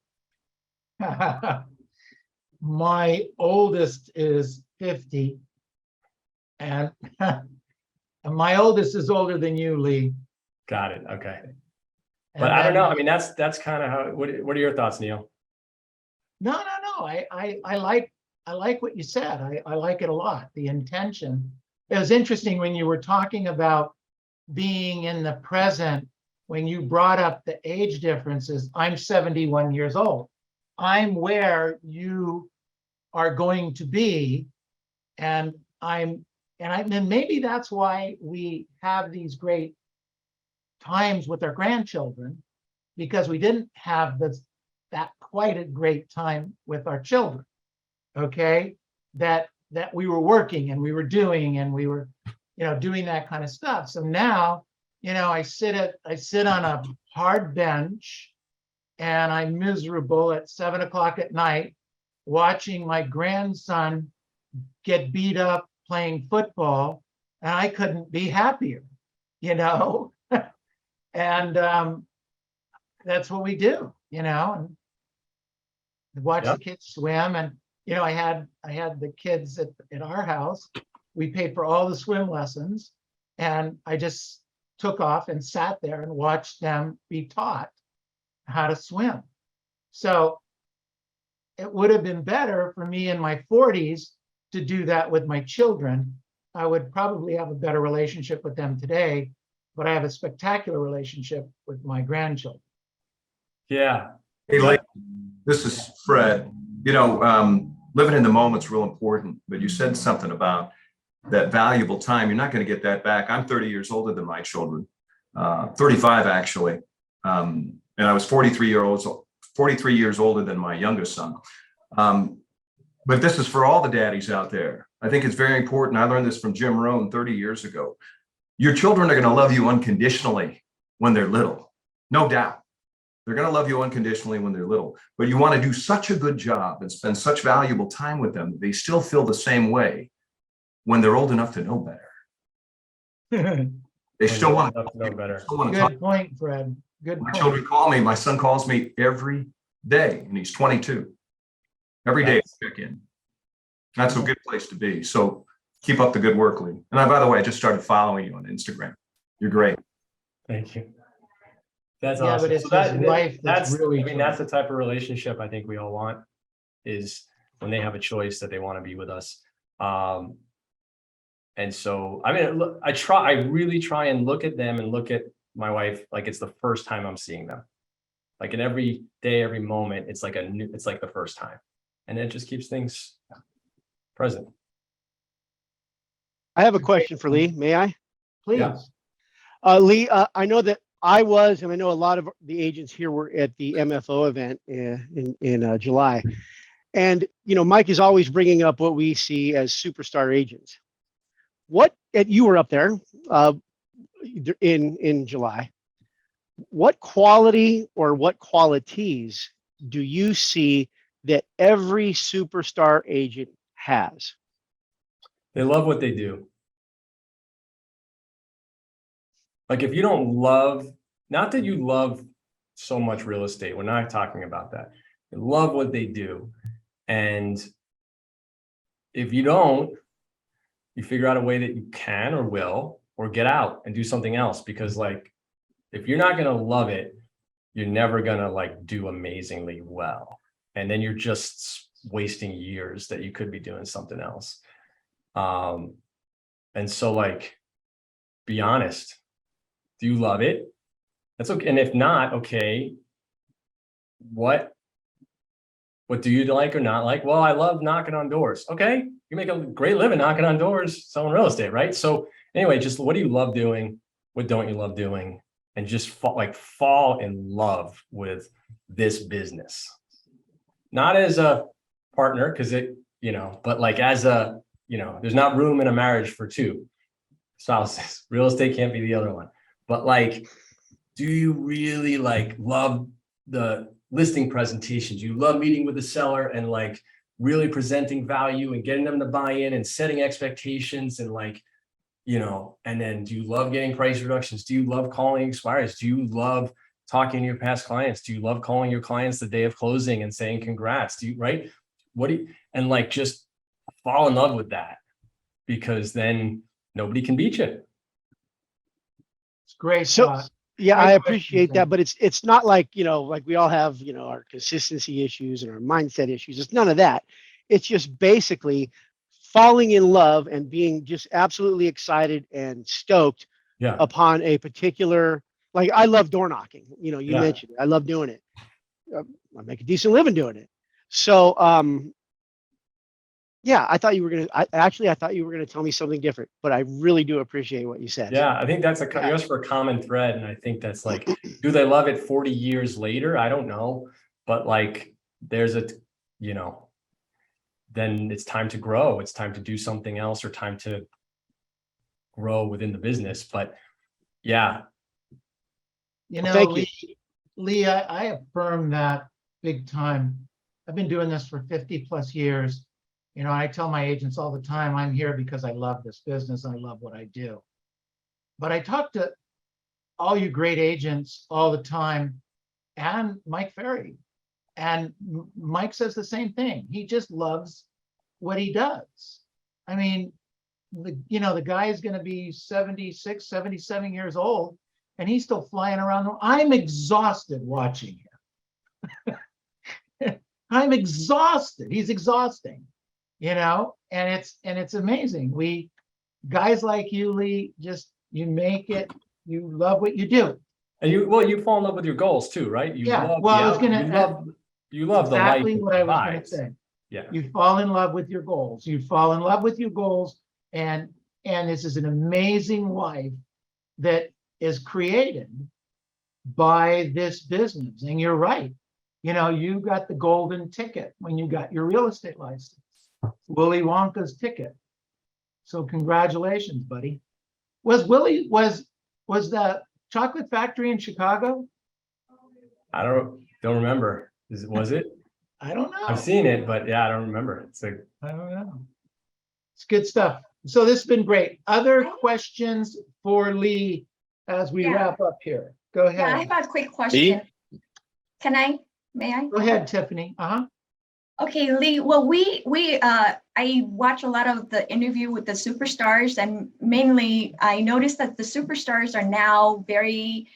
My oldest is 50, and my oldest is older than you, Lee. Got it. Okay. And But I don't then- know. I mean, that's kind of how, what are your thoughts, Neil? No. I like what you said. I like it a lot. The intention. It was interesting when you were talking about being in the present, when you brought up the age differences. I'm 71 years old. I'm where you are going to be, and then maybe that's why we have these great times with our grandchildren, because we didn't have that quite a great time with our children. Okay, that we were working and we were doing and we were, doing that kind of stuff. So now, I sit on a hard bench and I'm miserable at 7 o'clock at night, watching my grandson get beat up playing football, and I couldn't be happier, and that's what we do, and watch Yep. the kids swim. And I had the kids at our house. We paid for all the swim lessons, and I just took off and sat there and watched them be taught how to swim. So it would have been better for me in my 40s to do that with my children. I would probably have a better relationship with them today, but I have a spectacular relationship with my grandchildren. Yeah. Hey, Leigh, this is Fred. Living in the moment's real important, but you said something about that valuable time. You're not going to get that back. I'm 30 years older than my children, 35 actually. And I was 43 years older than my youngest son. But this is for all the daddies out there. I think it's very important. I learned this from Jim Rohn 30 years ago. Your children are going to love you unconditionally when they're little, no doubt. They're going to love you unconditionally when they're little, but you want to do such a good job and spend such valuable time with them that they still feel the same way when they're old enough to know better. They still want to know better. to talk. Good point, Fred. Good My point. children call me. My son calls me every day, and he's 22. Every day I check in. That's a good place to be. So keep up the good work, Lee. And by the way, I just started following you on Instagram. You're great. Thank you. That's Yeah, awesome. but it's So that- his life that's really I mean, that's the type of relationship I think we all want, is when they have a choice that they want to be with us. And so, I mean, look, I really try and look at them and look at my wife like it's the first time I'm seeing them. Like in every day, every moment, it's like the first time. And it just keeps things present. I have a question for Leigh. May I? Please. Yeah. Leigh, I know that I was, and I know a lot of the agents here were at the MFO event in July. And, you know, Mike is always bringing up what we see as superstar agents. And you were up there in July. What quality or what qualities do you see that every superstar agent has? They love what they do. Like if you don't love, not that you love so much real estate, we're not talking about that. They love what they do. And if you don't, you figure out a way that you can or will, or get out and do something else. Because like, if you're not going to love it, you're never going to like do amazingly well. And then you're just wasting years that you could be doing something else. And so like, be honest. Do you love it? That's okay. And if not, okay, what do you like or not like? Well, I love knocking on doors. Okay, you make a great living knocking on doors, selling real estate, right? So anyway, just what do you love doing? What don't you love doing? And just fall in love with this business. Not as a partner, because it, you know, but like as a, you know, there's not room in a marriage for two spouses. Real estate can't be the other one. But like, do you really like love the listing presentations? You love meeting with the seller and like really presenting value and getting them to buy in and setting expectations and like, you know, and then do you love getting price reductions? Do you love calling expires? Do you love talking to your past clients? Do you love calling your clients the day of closing and saying congrats? Do you, right? And like just fall in love with that, because then nobody can beat you. It's great. So, yeah, Great I question, appreciate Sam. that, but it's not like, you know, like we all have, you know, our consistency issues and our mindset issues. It's none of that. It's just basically falling in love and being just absolutely excited and stoked Yeah. upon a particular, like I love door knocking. You know, you Yeah. mentioned it. I love doing it. I make a decent living doing it. So, yeah, I thought you were I thought you were gonna tell me something different, but I really do appreciate what you said. Yeah, I think that's just for a common thread. And I think that's like, do they love it 40 years later? I don't know. But like, there's a, you know, then it's time to grow. It's time to do something else or time to grow within the business. But yeah. You know, Thank you. Leigh, I affirm that big time. I've been doing this for 50 plus years. You know, I tell my agents all the time, I'm here because I love this business. I love what I do. But I talk to all you great agents all the time and Mike Ferry. And Mike says the same thing. He just loves what he does. I mean, the guy is going to be 76, 77 years old, and he's still flying around. I'm exhausted watching him. I'm exhausted. He's exhausting, you know, and it's amazing. Guys like you, Leigh, you make it, you love what you do. And you fall in love with your goals too, right? You Yeah, love, well, I was gonna you love the life exactly it what I was gonna provides. say. Yeah. You fall in love with your goals. You fall in love with your goals, and this is an amazing life that is created by this business. And you're right. You know, you got the golden ticket when you got your real estate license, Willy Wonka's ticket. So congratulations, buddy. Was the chocolate factory in Chicago? I don't remember. Was it? I don't know. I've seen it, but yeah, I don't remember. It's like, I don't know. It's good stuff. So this has been great. Other questions for Leigh as we Yeah. wrap up here? Go Yeah, I ahead. have a quick question. May I? Go ahead, Tiffany. Okay, Leigh, well, I watch a lot of the interview with the superstars, and mainly I noticed that the superstars are now very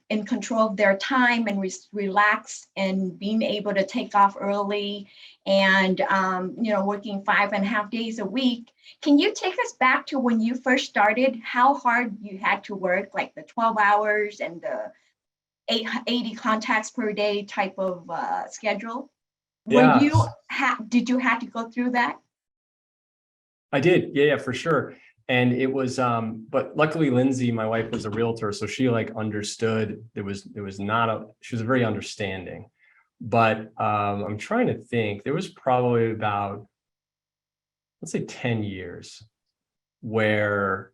in control of their time and relax and being able to take off early and, working 5.5 days a week. Can you take us back to when you first started, how hard you had to work, like the 12 hours and the 80 contacts per day type of schedule? Yeah. Did you have to go through that? I did. Yeah, for sure. And it was, but luckily Lindsay, my wife, was a realtor. So she like understood there was not she was very understanding. But I'm trying to think, there was probably about, let's say 10 years where,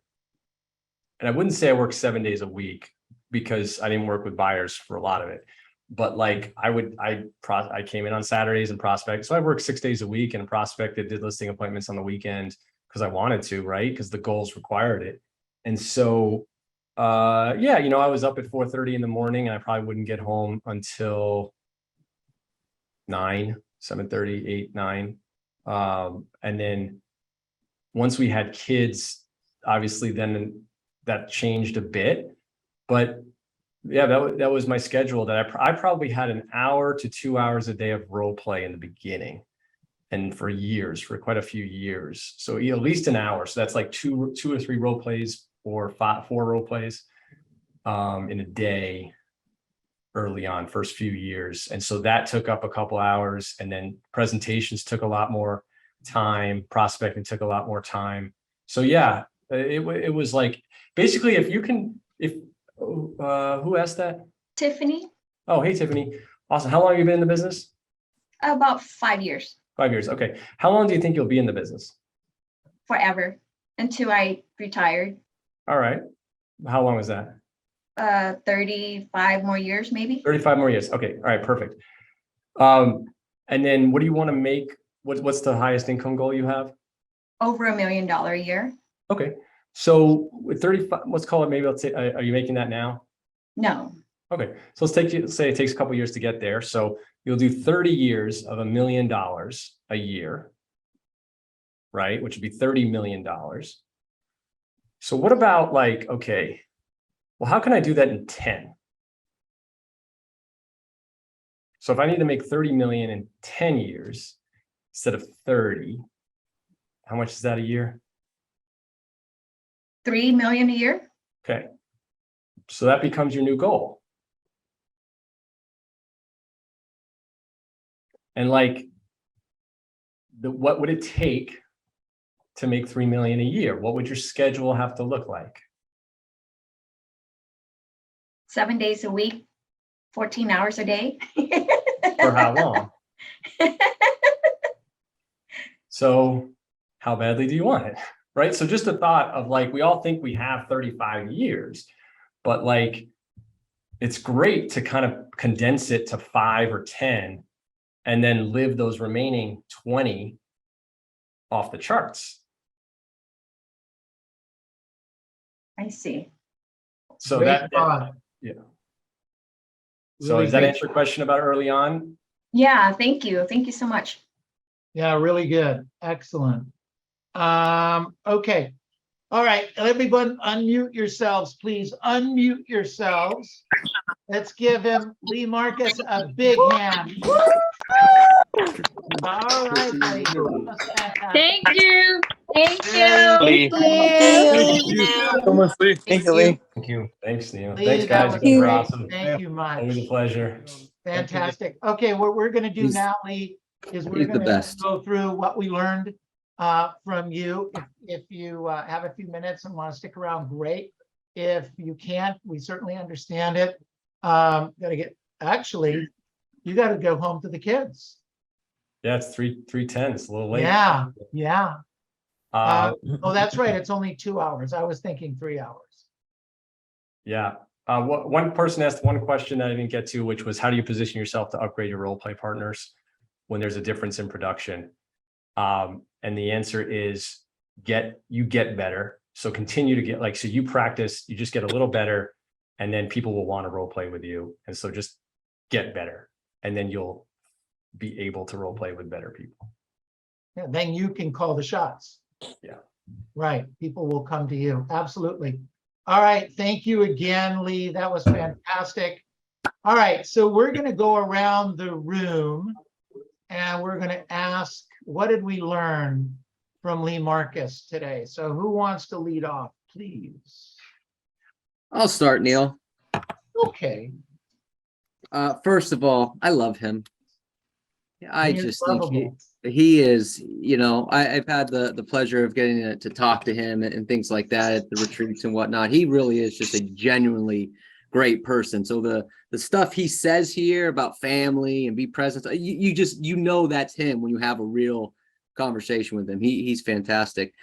and I wouldn't say I worked 7 days a week because I didn't work with buyers for a lot of it. But like I came in on Saturdays and prospect. So I worked 6 days a week and prospected, did listing appointments on the weekend because I wanted to, right? Because the goals required it. And so, yeah, you know, I was up at 4:30 in the morning and I probably wouldn't get home until 9, 7:30, 8, 9. And then once we had kids, obviously then that changed a bit, but yeah, that was my schedule. That I probably had an hour to 2 hours a day of role play in the beginning, and for years, for quite a few years. So at least an hour. So that's like two or three role plays or 4 role plays in a day early on, first few years. And so that took up a couple hours, and then presentations took a lot more time. Prospecting took a lot more time. So yeah, it was like, basically, who asked that? Tiffany, Oh, hey, Tiffany. Awesome. How long have you been in the business? about 5 years, 5 years. Okay. How long do you think you'll be in the business? forever, until I retired. All right. How long is that? 35 more years, maybe. 35 more years. Okay. All right. Perfect. And then what do you want to make? What's the highest income goal you have? Over $1 million a year. Okay. So with 35, let's call it, maybe let's say, are you making that now? No, Okay. So let's say it takes a couple years to get there. So you'll do 30 years of $1 million a year, right? Which would be $30 million. So what about like, okay, well, how can I do that in 10? So if I need to make 30 million in 10 years instead of 30, how much is that a year? 3 million a year. Okay. So that becomes your new goal. And like, what would it take to make 3 million a year? What would your schedule have to look like? 7 days a week, 14 hours a day. For how long? So how badly do you want it? Right? So just the thought of like, we all think we have 35 years, but like, it's great to kind of condense it to 5 or 10 and then live those remaining 20 off the charts. I see. So Great thought. yeah. So Really does that great. answer your question about early on? Yeah, thank you. Thank you so much. Yeah, really good. Excellent. Okay. All right, everyone unmute yourselves, please. Unmute yourselves. Let's give him, Leigh Marcus, a big hand. All right, buddy. That's fantastic. Thank you. Thank Very you. Thank you, Lee. Thank you. Thanks, Neil. Lee, Thanks, that guys. was You guys are great. awesome. Thank you Always a much. pleasure. Fantastic. Okay, what we're gonna do He's- now, Lee, is we're he's the gonna best. go through what we learned from you. If you have a few minutes and want to stick around, great. If you can't, we certainly understand it. Actually, you gotta go home to the kids. Yeah, it's 3:10. It's a little late. Yeah, yeah. Uh, Oh, that's right. It's only 2 hours. I was thinking 3 hours. yeah. One person asked one question that I didn't get to, which was, how do you position yourself to upgrade your role play partners when there's a difference in production? And the answer is get better. So continue to get, like, so you practice, you just get a little better, and then people will want to role play with you. And so just get better, and then you'll be able to role play with better people. Yeah, then you can call the shots. Yeah. Right. People will come to you. Absolutely. All right. Thank you again, Lee. That was fantastic. All right. So we're going to go around the room and we're going to ask, what did we learn from Leigh Marcus today? So who wants to lead off, please? I'll start, Neil. Okay. First of all, I love him. I He is just think lovable. he is, I've had the pleasure of getting to talk to him and things like that at the retreats and whatnot. He really is just a genuinely great person. So the stuff he says here about family and be present, you just, that's him when you have a real conversation with him. He's fantastic.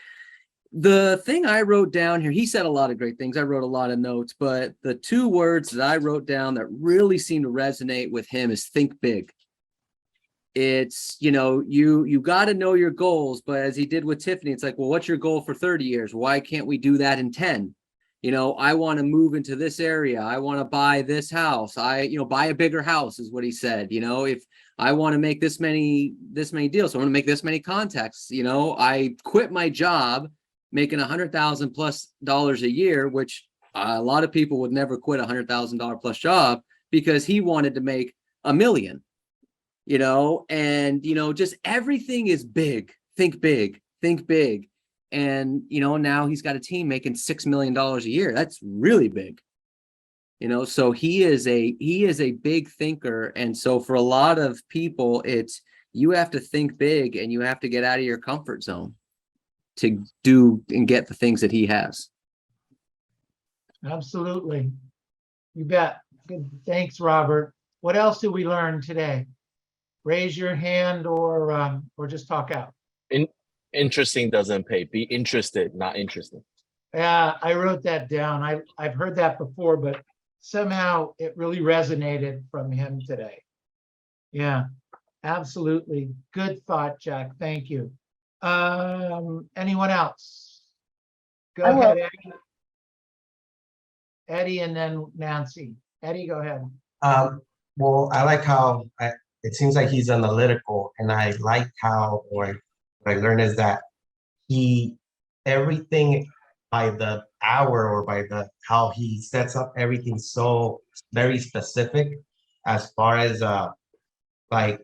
The thing I wrote down here, he said a lot of great things. I wrote a lot of notes, but the two words that I wrote down that really seem to resonate with him is think big. It's, you got to know your goals, but as he did with Tiffany, it's like, well, what's your goal for 30 years? Why can't we do that in 10? I want to move into this area. I want to buy this house. Buy a bigger house is what he said. If I want to make this many deals, I want to make this many contacts. I quit my job making $100,000 plus a year, which a lot of people would never quit $100,000 plus job, because he wanted to make $1 million. Just everything is big. Think big. And, now he's got a team making $6 million a year. That's really big. So he is a big thinker. And so for a lot of people, you have to think big and you have to get out of your comfort zone to do and get the things that he has. Absolutely. You bet. Good. Thanks, Robert. What else did we learn today? Raise your hand or just talk out. Interesting doesn't pay. Be interested, not interested. Yeah, I wrote that down. I've heard that before, but somehow it really resonated from him today. Yeah, absolutely. Good thought, Jack. Thank you. Anyone else? Go I will. ahead, Eddie. Eddie and then Nancy. Eddie, go ahead. Well, I like how it seems like he's analytical, and I like how, what I learned is that everything by the hour or by how he sets up everything so very specific, as far as like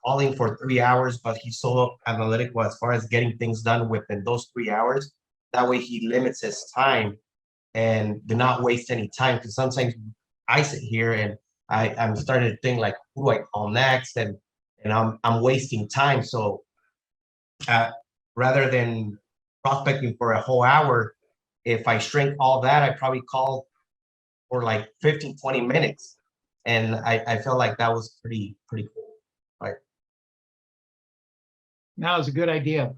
calling for 3 hours, but he's so analytical as far as getting things done within those 3 hours. That way he limits his time and do not waste any time, because sometimes I sit here and I'm starting to think like, who do I call next? And I'm wasting time. So rather than prospecting for a whole hour, if I shrink all that, I probably call for like 15, 20 minutes. And I felt like that was pretty cool. Right. That was a good idea.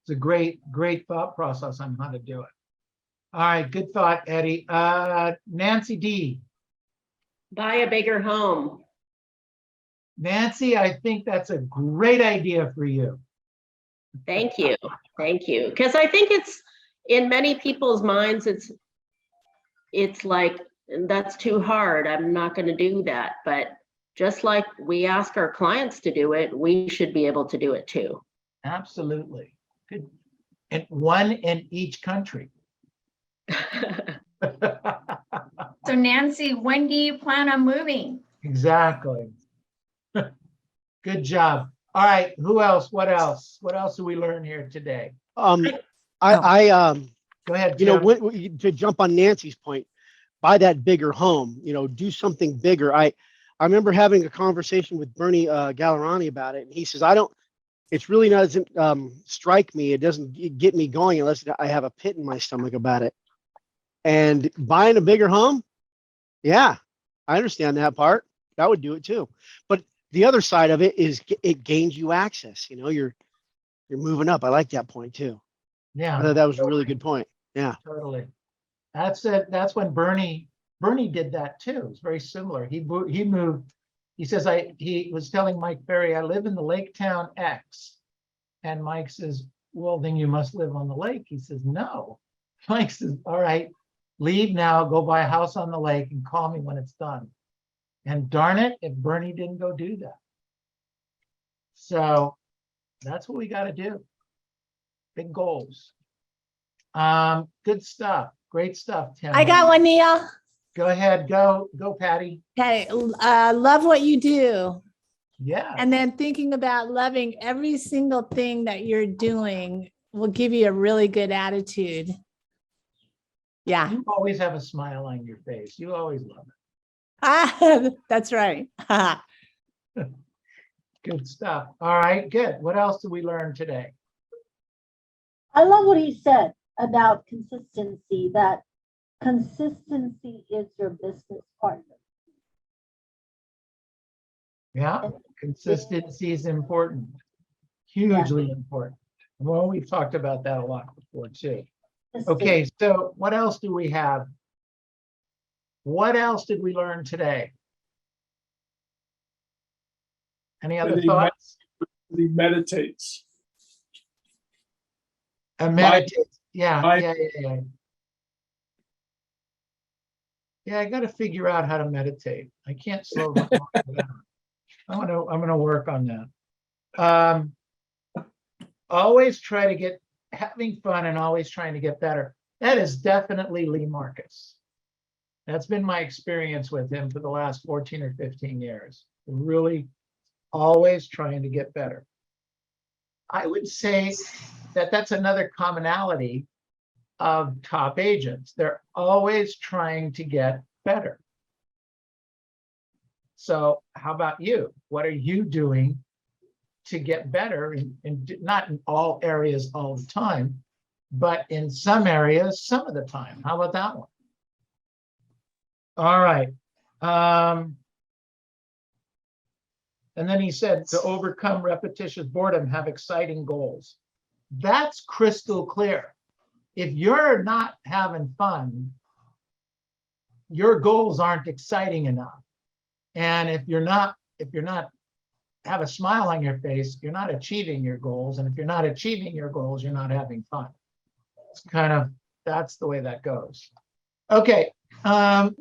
It's a great thought process on how to do it. All right, good thought, Eddie. Nancy D. Buy a bigger home. Nancy, I think that's a great idea for you. Thank you. Because I think it's in many people's minds, it's like, that's too hard. I'm not going to do that. But just like we ask our clients to do it, we should be able to do it too. Absolutely. Good. And one in each country. So Nancy, when do you plan on moving? Exactly. Good job. All right, who else? What else? What else did we learn here today? Go ahead, Jim. To jump on Nancy's point, buy that bigger home, do something bigger. I remember having a conversation with Bernie Gallerani about it, and he says, it really doesn't strike me. It doesn't get me going unless I have a pit in my stomach about it. And buying a bigger home, yeah, I understand that part. That would do it too. But the other side of it is it gains you access. You're moving up. I like that point too. Yeah, I thought that was a really good point. Yeah, totally. That's it. That's when Bernie did that too. It's very similar. He moved. He says he was telling Mike Ferry, I live in the Lake Town X, and Mike says, well, then you must live on the lake. He says, no. Mike says, all right, leave now, go buy a house on the lake and call me when it's done. And darn it, if Bernie didn't go do that. So that's what we got to do. Big goals. Good stuff. Great stuff, Tim. I got one, Neil. Go ahead. Go, Patty. Okay. Love what you do. Yeah. And then thinking about loving every single thing that you're doing will give you a really good attitude. Yeah. You always have a smile on your face. You always love it. That's right. Good stuff. All right, good. What else did we learn today? I love what he said about consistency, that consistency is your business partner. Yeah, consistency is important, hugely important. Well, we've talked about that a lot before too. Okay, so what else do we have? What else did we learn today? Any other thoughts? He meditates. Meditate. Yeah. Yeah, I got to figure out how to meditate. I can't slow my mind down. I'm gonna work on that. Always try to get having fun and always trying to get better. That is definitely Leigh Marcus. That's been my experience with him for the last 14 or 15 years. Really always trying to get better. I would say that that's another commonality of top agents. They're always trying to get better. So how about you? What are you doing to get better not in all areas all the time, but in some areas, some of the time? How about that one? All right. And then he said, to overcome repetitious boredom, have exciting goals. That's crystal clear. If you're not having fun, your goals aren't exciting enough. And if you're not have a smile on your face, you're not achieving your goals. And if you're not achieving your goals, you're not having fun. It's kind of, that's the way that goes. Okay. Anyone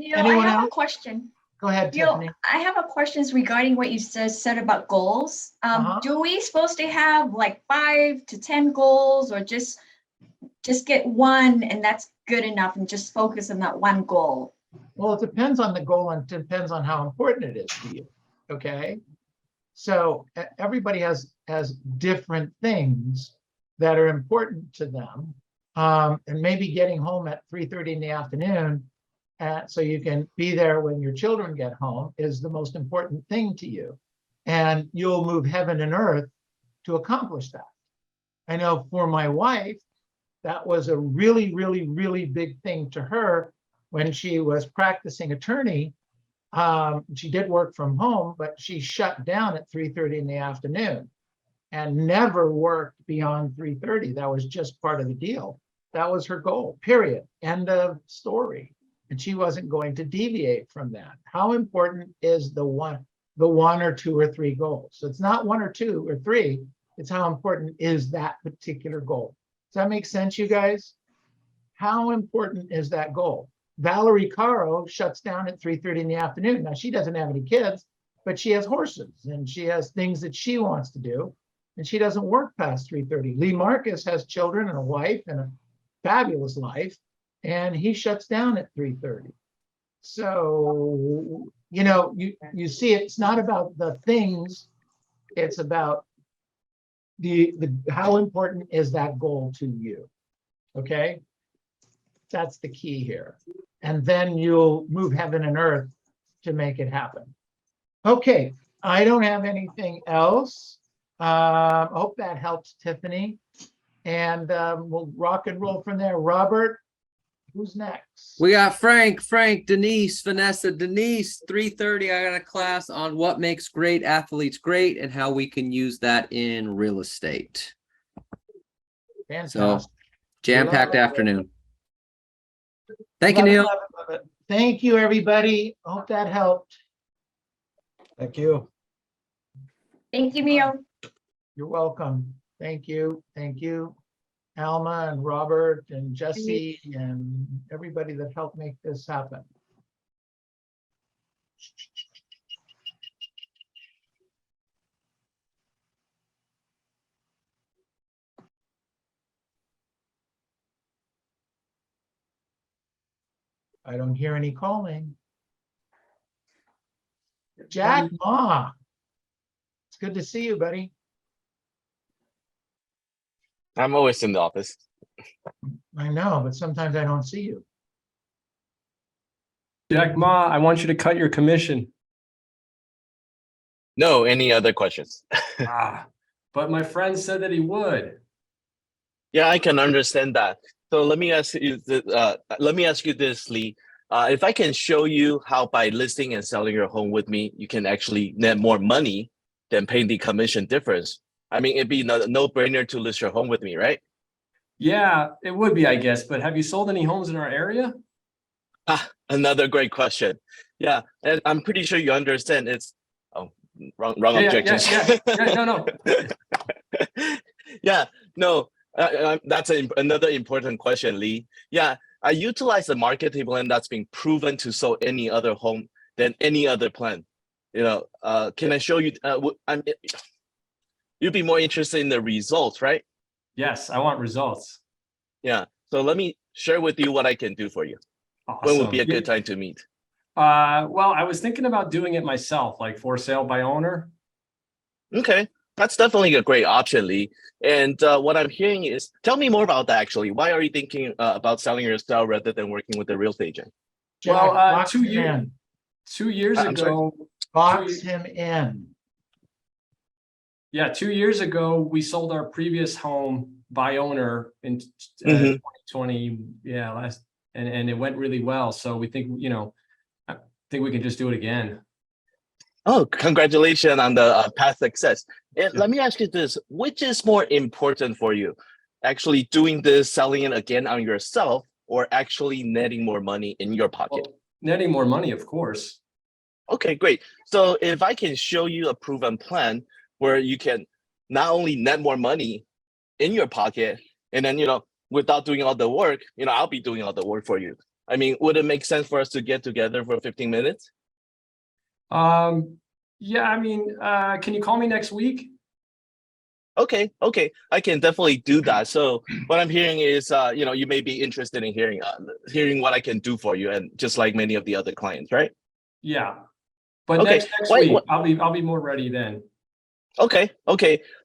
I have else? a question. Go ahead, Tiffany. I have a questions regarding what you said about goals. Do we supposed to have like 5 to 10 goals, or just get one and that's good enough and just focus on that one goal? Well, it depends on the goal and depends on how important it is to you. Okay. So everybody has different things that are important to them. And maybe getting home at 3:30 in the afternoon, so you can be there when your children get home, is the most important thing to you. And you'll move heaven and earth to accomplish that. I know for my wife, that was a really, really, really big thing to her when she was practicing attorney. She did work from home, but she shut down at 3:30 in the afternoon and never worked beyond 3:30. That was just part of the deal. That was her goal, period. End of story. And she wasn't going to deviate from that. How important is the one or two or three goals? So it's not one or two or three, it's how important is that particular goal. Does that make sense, you guys? How important is that goal? Valerie Caro shuts down at 3:30 in the afternoon. Now, she doesn't have any kids, but she has horses and she has things that she wants to do, and she doesn't work past 3:30. Leigh Marcus has children and a wife and a fabulous life, and he shuts down at 3:30. So, you see, it's not about the things, it's about how important is that goal to you. Okay, that's the key here. And then you'll move heaven and earth to make it happen. Okay, I don't have anything else. I hope that helps, Tiffany. And we'll rock and roll from there. Robert, who's next? We got Frank, Denise, Vanessa, Denise, 3:30. I got a class on what makes great athletes great and how we can use that in real estate. Fantastic. So jam-packed afternoon. Thank you, Love it, Neil. love it, love it. Thank you, everybody. Hope that helped. Thank you. Thank you, Neil. You're welcome. Thank you. Thank you, Alma and Robert and Jesse and everybody that helped make this happen. I don't hear any calling. Jack Ma. It's good to see you, buddy. I'm always in the office. I know, but sometimes I don't see you. Jack Ma, I want you to cut your commission. No, any other questions? But my friend said that he would. Yeah, I can understand that. So let me ask you, this, Lee. If I can show you how by listing and selling your home with me, you can actually net more money than paying the commission difference. I mean, it'd be no brainer to list your home with me, right? Yeah, it would be, I guess. But have you sold any homes in our area? Another great question. Yeah, and I'm pretty sure you understand. It's wrong objections. No. Yeah, no, that's another important question, Lee. Yeah, I utilize the marketing plan that's been proven to sell any other home than any other plan. Can I show you? You'd be more interested in the results, right? Yes, I want results. Yeah. So let me share with you what I can do for you. Awesome. When would be a good time to meet? Well, I was thinking about doing it myself, like for sale by owner. Okay, that's definitely a great option, Lee. And what I'm hearing is, tell me more about that. Actually, why are you thinking about selling yourself rather than working with a real estate agent? Jack, Well, box 2 him years. in. 2 years I'm sorry? ago. Box him in. Yeah, 2 years ago, we sold our previous home by owner in 2020. Yeah, and it went really well. So we think, I think we can just do it again. Oh, congratulations on the past success. And let me ask you this, which is more important for you? Actually doing this, selling it again on yourself, or actually netting more money in your pocket? Well, netting more money, of course. Okay, great. So if I can show you a proven plan where you can not only net more money in your pocket, and then, without doing all the work, I'll be doing all the work for you. I mean, would it make sense for us to get together for 15 minutes? Yeah, I mean, can you call me next week? Okay, I can definitely do that. So what I'm hearing is, you may be interested in hearing what I can do for you, and just like many of the other clients, right? Yeah, but Okay. next week, I'll be more ready then. Okay,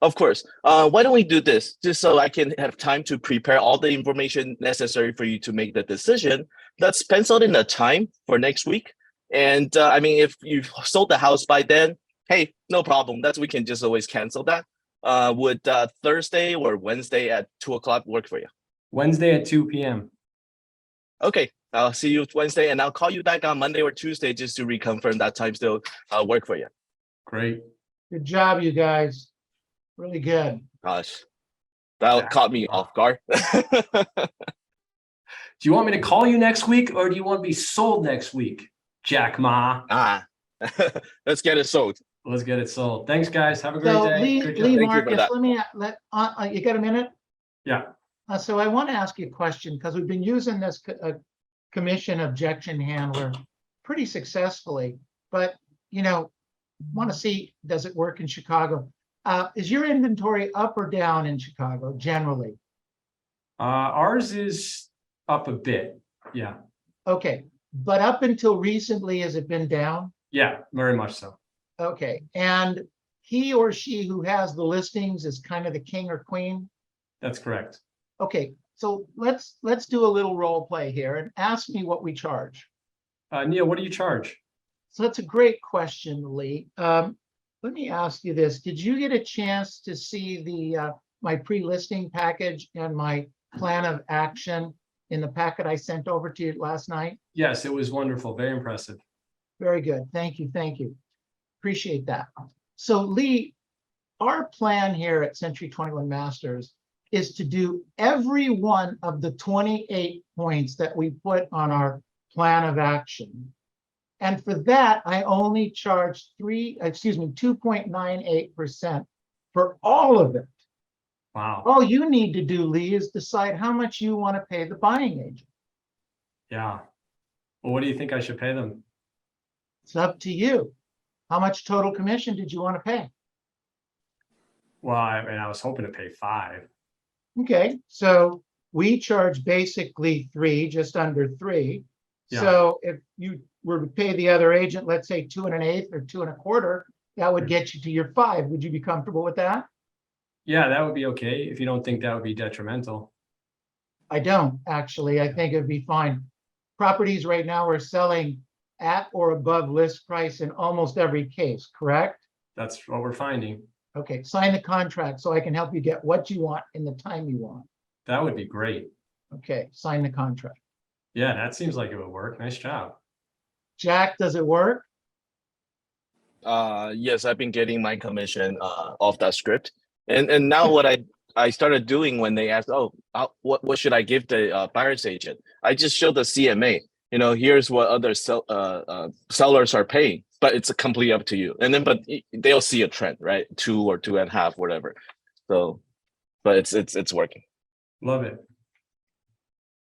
of course. Why don't we do this, just so I can have time to prepare all the information necessary for you to make the decision. Let's pencil in a time for next week. And I mean, if you've sold the house by then, hey, no problem. We can just always cancel that. Would Thursday or Wednesday at 2:00 work for you? Wednesday at 2 p.m. Okay, I'll see you Wednesday, and I'll call you back on Monday or Tuesday just to reconfirm that time still work for you. Great. Good job, you guys. Really good. Gosh, that caught me off guard. Do you want me to call you next week, or do you want to be sold next week, Jack Ma? Let's get it sold. Let's get it sold. Thanks, guys. Have a great day. Leigh Marcus, let me you got a minute? Yeah. So I want to ask you a question, because we've been using this commission objection handler pretty successfully, but want to see, does it work in Chicago? Is your inventory up or down in Chicago generally? Ours is up a bit. Yeah. Okay, but up until recently, has it been down? Yeah, very much so. Okay, and he or she who has the listings is kind of the king or queen? That's correct. Okay, so let's do a little role play here and ask me what we charge. Neil, what do you charge? So that's a great question, Lee. Let me ask you this. Did you get a chance to see the my pre-listing package and my plan of action in the packet I sent over to you last night? Yes, it was wonderful. Very impressive. Very good. Thank you. Thank you. Appreciate that. So Lee, our plan here at Century 21 Masters is to do every one of the 28 points that we put on our plan of action. And for that, I only charge 2.98% for all of it. Wow. All you need to do, Lee, is decide how much you want to pay the buying agent. Yeah. Well, what do you think I should pay them? It's up to you. How much total commission did you want to pay? Well, I was hoping to pay 5. Okay, so we charge basically 3, just under 3. Yeah. So if you were to pay the other agent, let's say 2 1/8 or 2 1/4, that would get you to your 5. Would you be comfortable with that? Yeah, that would be okay if you don't think that would be detrimental. I don't, actually. I think it'd be fine. Properties right now are selling at or above list price in almost every case, correct? That's what we're finding. Okay, sign the contract so I can help you get what you want in the time you want. That would be great. Okay, sign the contract. Yeah, that seems like it would work. Nice job. Jack, does it work? Yes, I've been getting my commission off that script. And now what I started doing when they asked, oh, what should I give the buyer's agent? I just show the CMA. Here's what other sellers are paying, but it's completely up to you. And then, but they'll see a trend, right? 2 or 2.5, whatever. So, but it's working. Love it.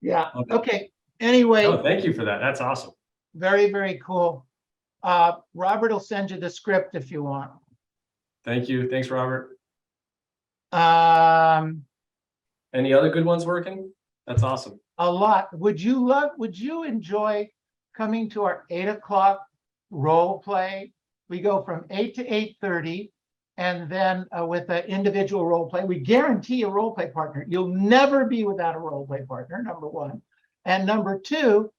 Yeah, Love it. okay. Anyway, Oh, thank you for that. That's awesome. very, very cool. Robert will send you the script if you want. Thank you. Thanks, Robert. Um, Any other good ones working? That's awesome. a lot. Would you enjoy coming to our 8 o'clock role play? We go from 8 to 8:30, and then with an individual role play, we guarantee a role play partner. You'll never be without a role play partner, number one. And number two,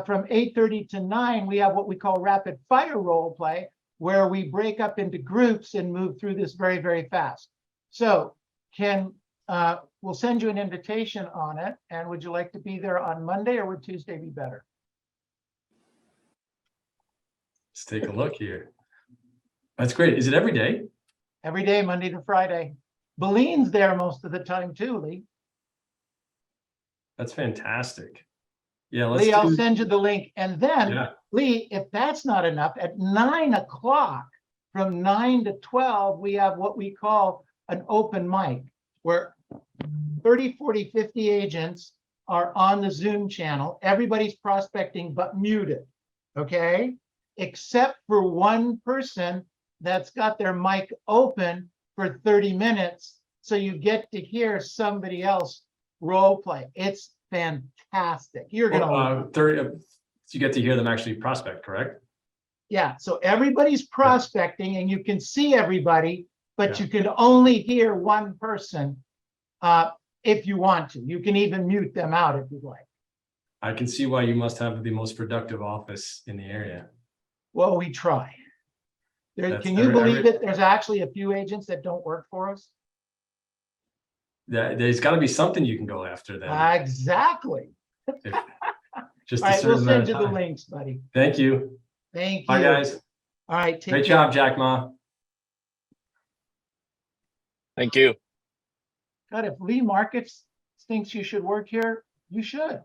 from 8:30 to 9, we have what we call rapid fire role play, where we break up into groups and move through this very, very fast. So we'll send you an invitation on it. And would you like to be there on Monday, or would Tuesday be better? Let's take a look here. That's great. Is it every day? Every day, Monday to Friday. Belene's there most of the time too, Lee. That's fantastic. Yeah, let's Lee, I'll do- send you the link. And then, Yeah. Lee, if that's not enough, at 9 o'clock, from 9 to 12, we have what we call an open mic, where 30, 40, 50 agents are on the Zoom channel. Everybody's prospecting but muted, okay? Except for one person that's got their mic open for 30 minutes. So you get to hear somebody else role play. It's fantastic. You're gonna 30. You get to hear them actually prospect, correct? Yeah, so everybody's prospecting and you can see everybody, but Yeah. you can only hear one person if you want to. You can even mute them out if you'd like. I can see why you must have the most productive office in the area. Well, we try. That's Can you every- believe it? There's actually a few agents that don't work for us. There's got to be something you can go after then. Exactly. Just All a right, we'll certain amount send of you the time. links, buddy. Thank you. Thank you. Bye, guys. All right, take Great care. job, Jack Ma. Thank you. God, if Leigh Marcus thinks you should work here, you should.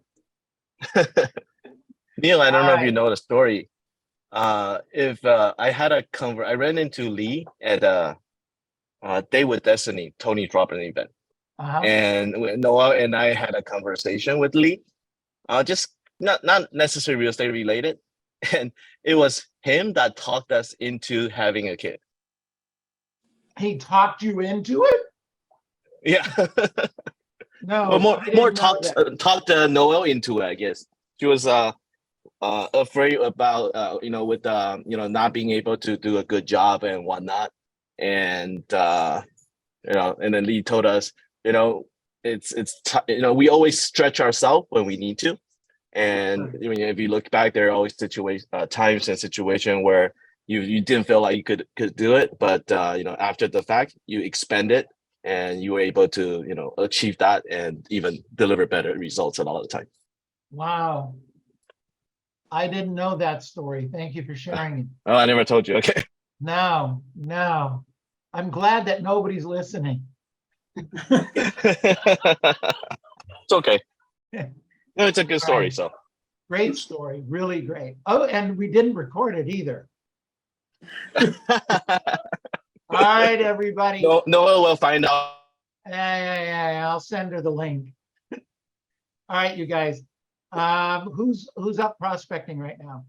Neil, I don't know if you Alright. know the story. If I had I ran into Lee at Day with Destiny, Tony Robbins event. And Noah and I had a conversation with Lee, just not necessarily real estate related. And it was him that talked us into having a kid. He talked you into it? Yeah. No, Well, I didn't more know talked that. talked Noel into it, I guess. She was afraid about with not being able to do a good job and whatnot. And and then Lee told us, we always stretch ourselves when we need to. And if you look back, there are always times and situation where you didn't feel like you could do it, but after the fact, you expand it and you were able to achieve that and even deliver better results a lot of the time. Wow. I didn't know that story. Thank you for sharing it. Oh, I never told you. Okay. No. I'm glad that nobody's listening. It's okay. No, it's a good story. Right. So Great story, really great. Oh, and we didn't record it either. All right, everybody. Noah will find out. Yeah, I'll send her the link. All right, you guys. Who's up prospecting right now?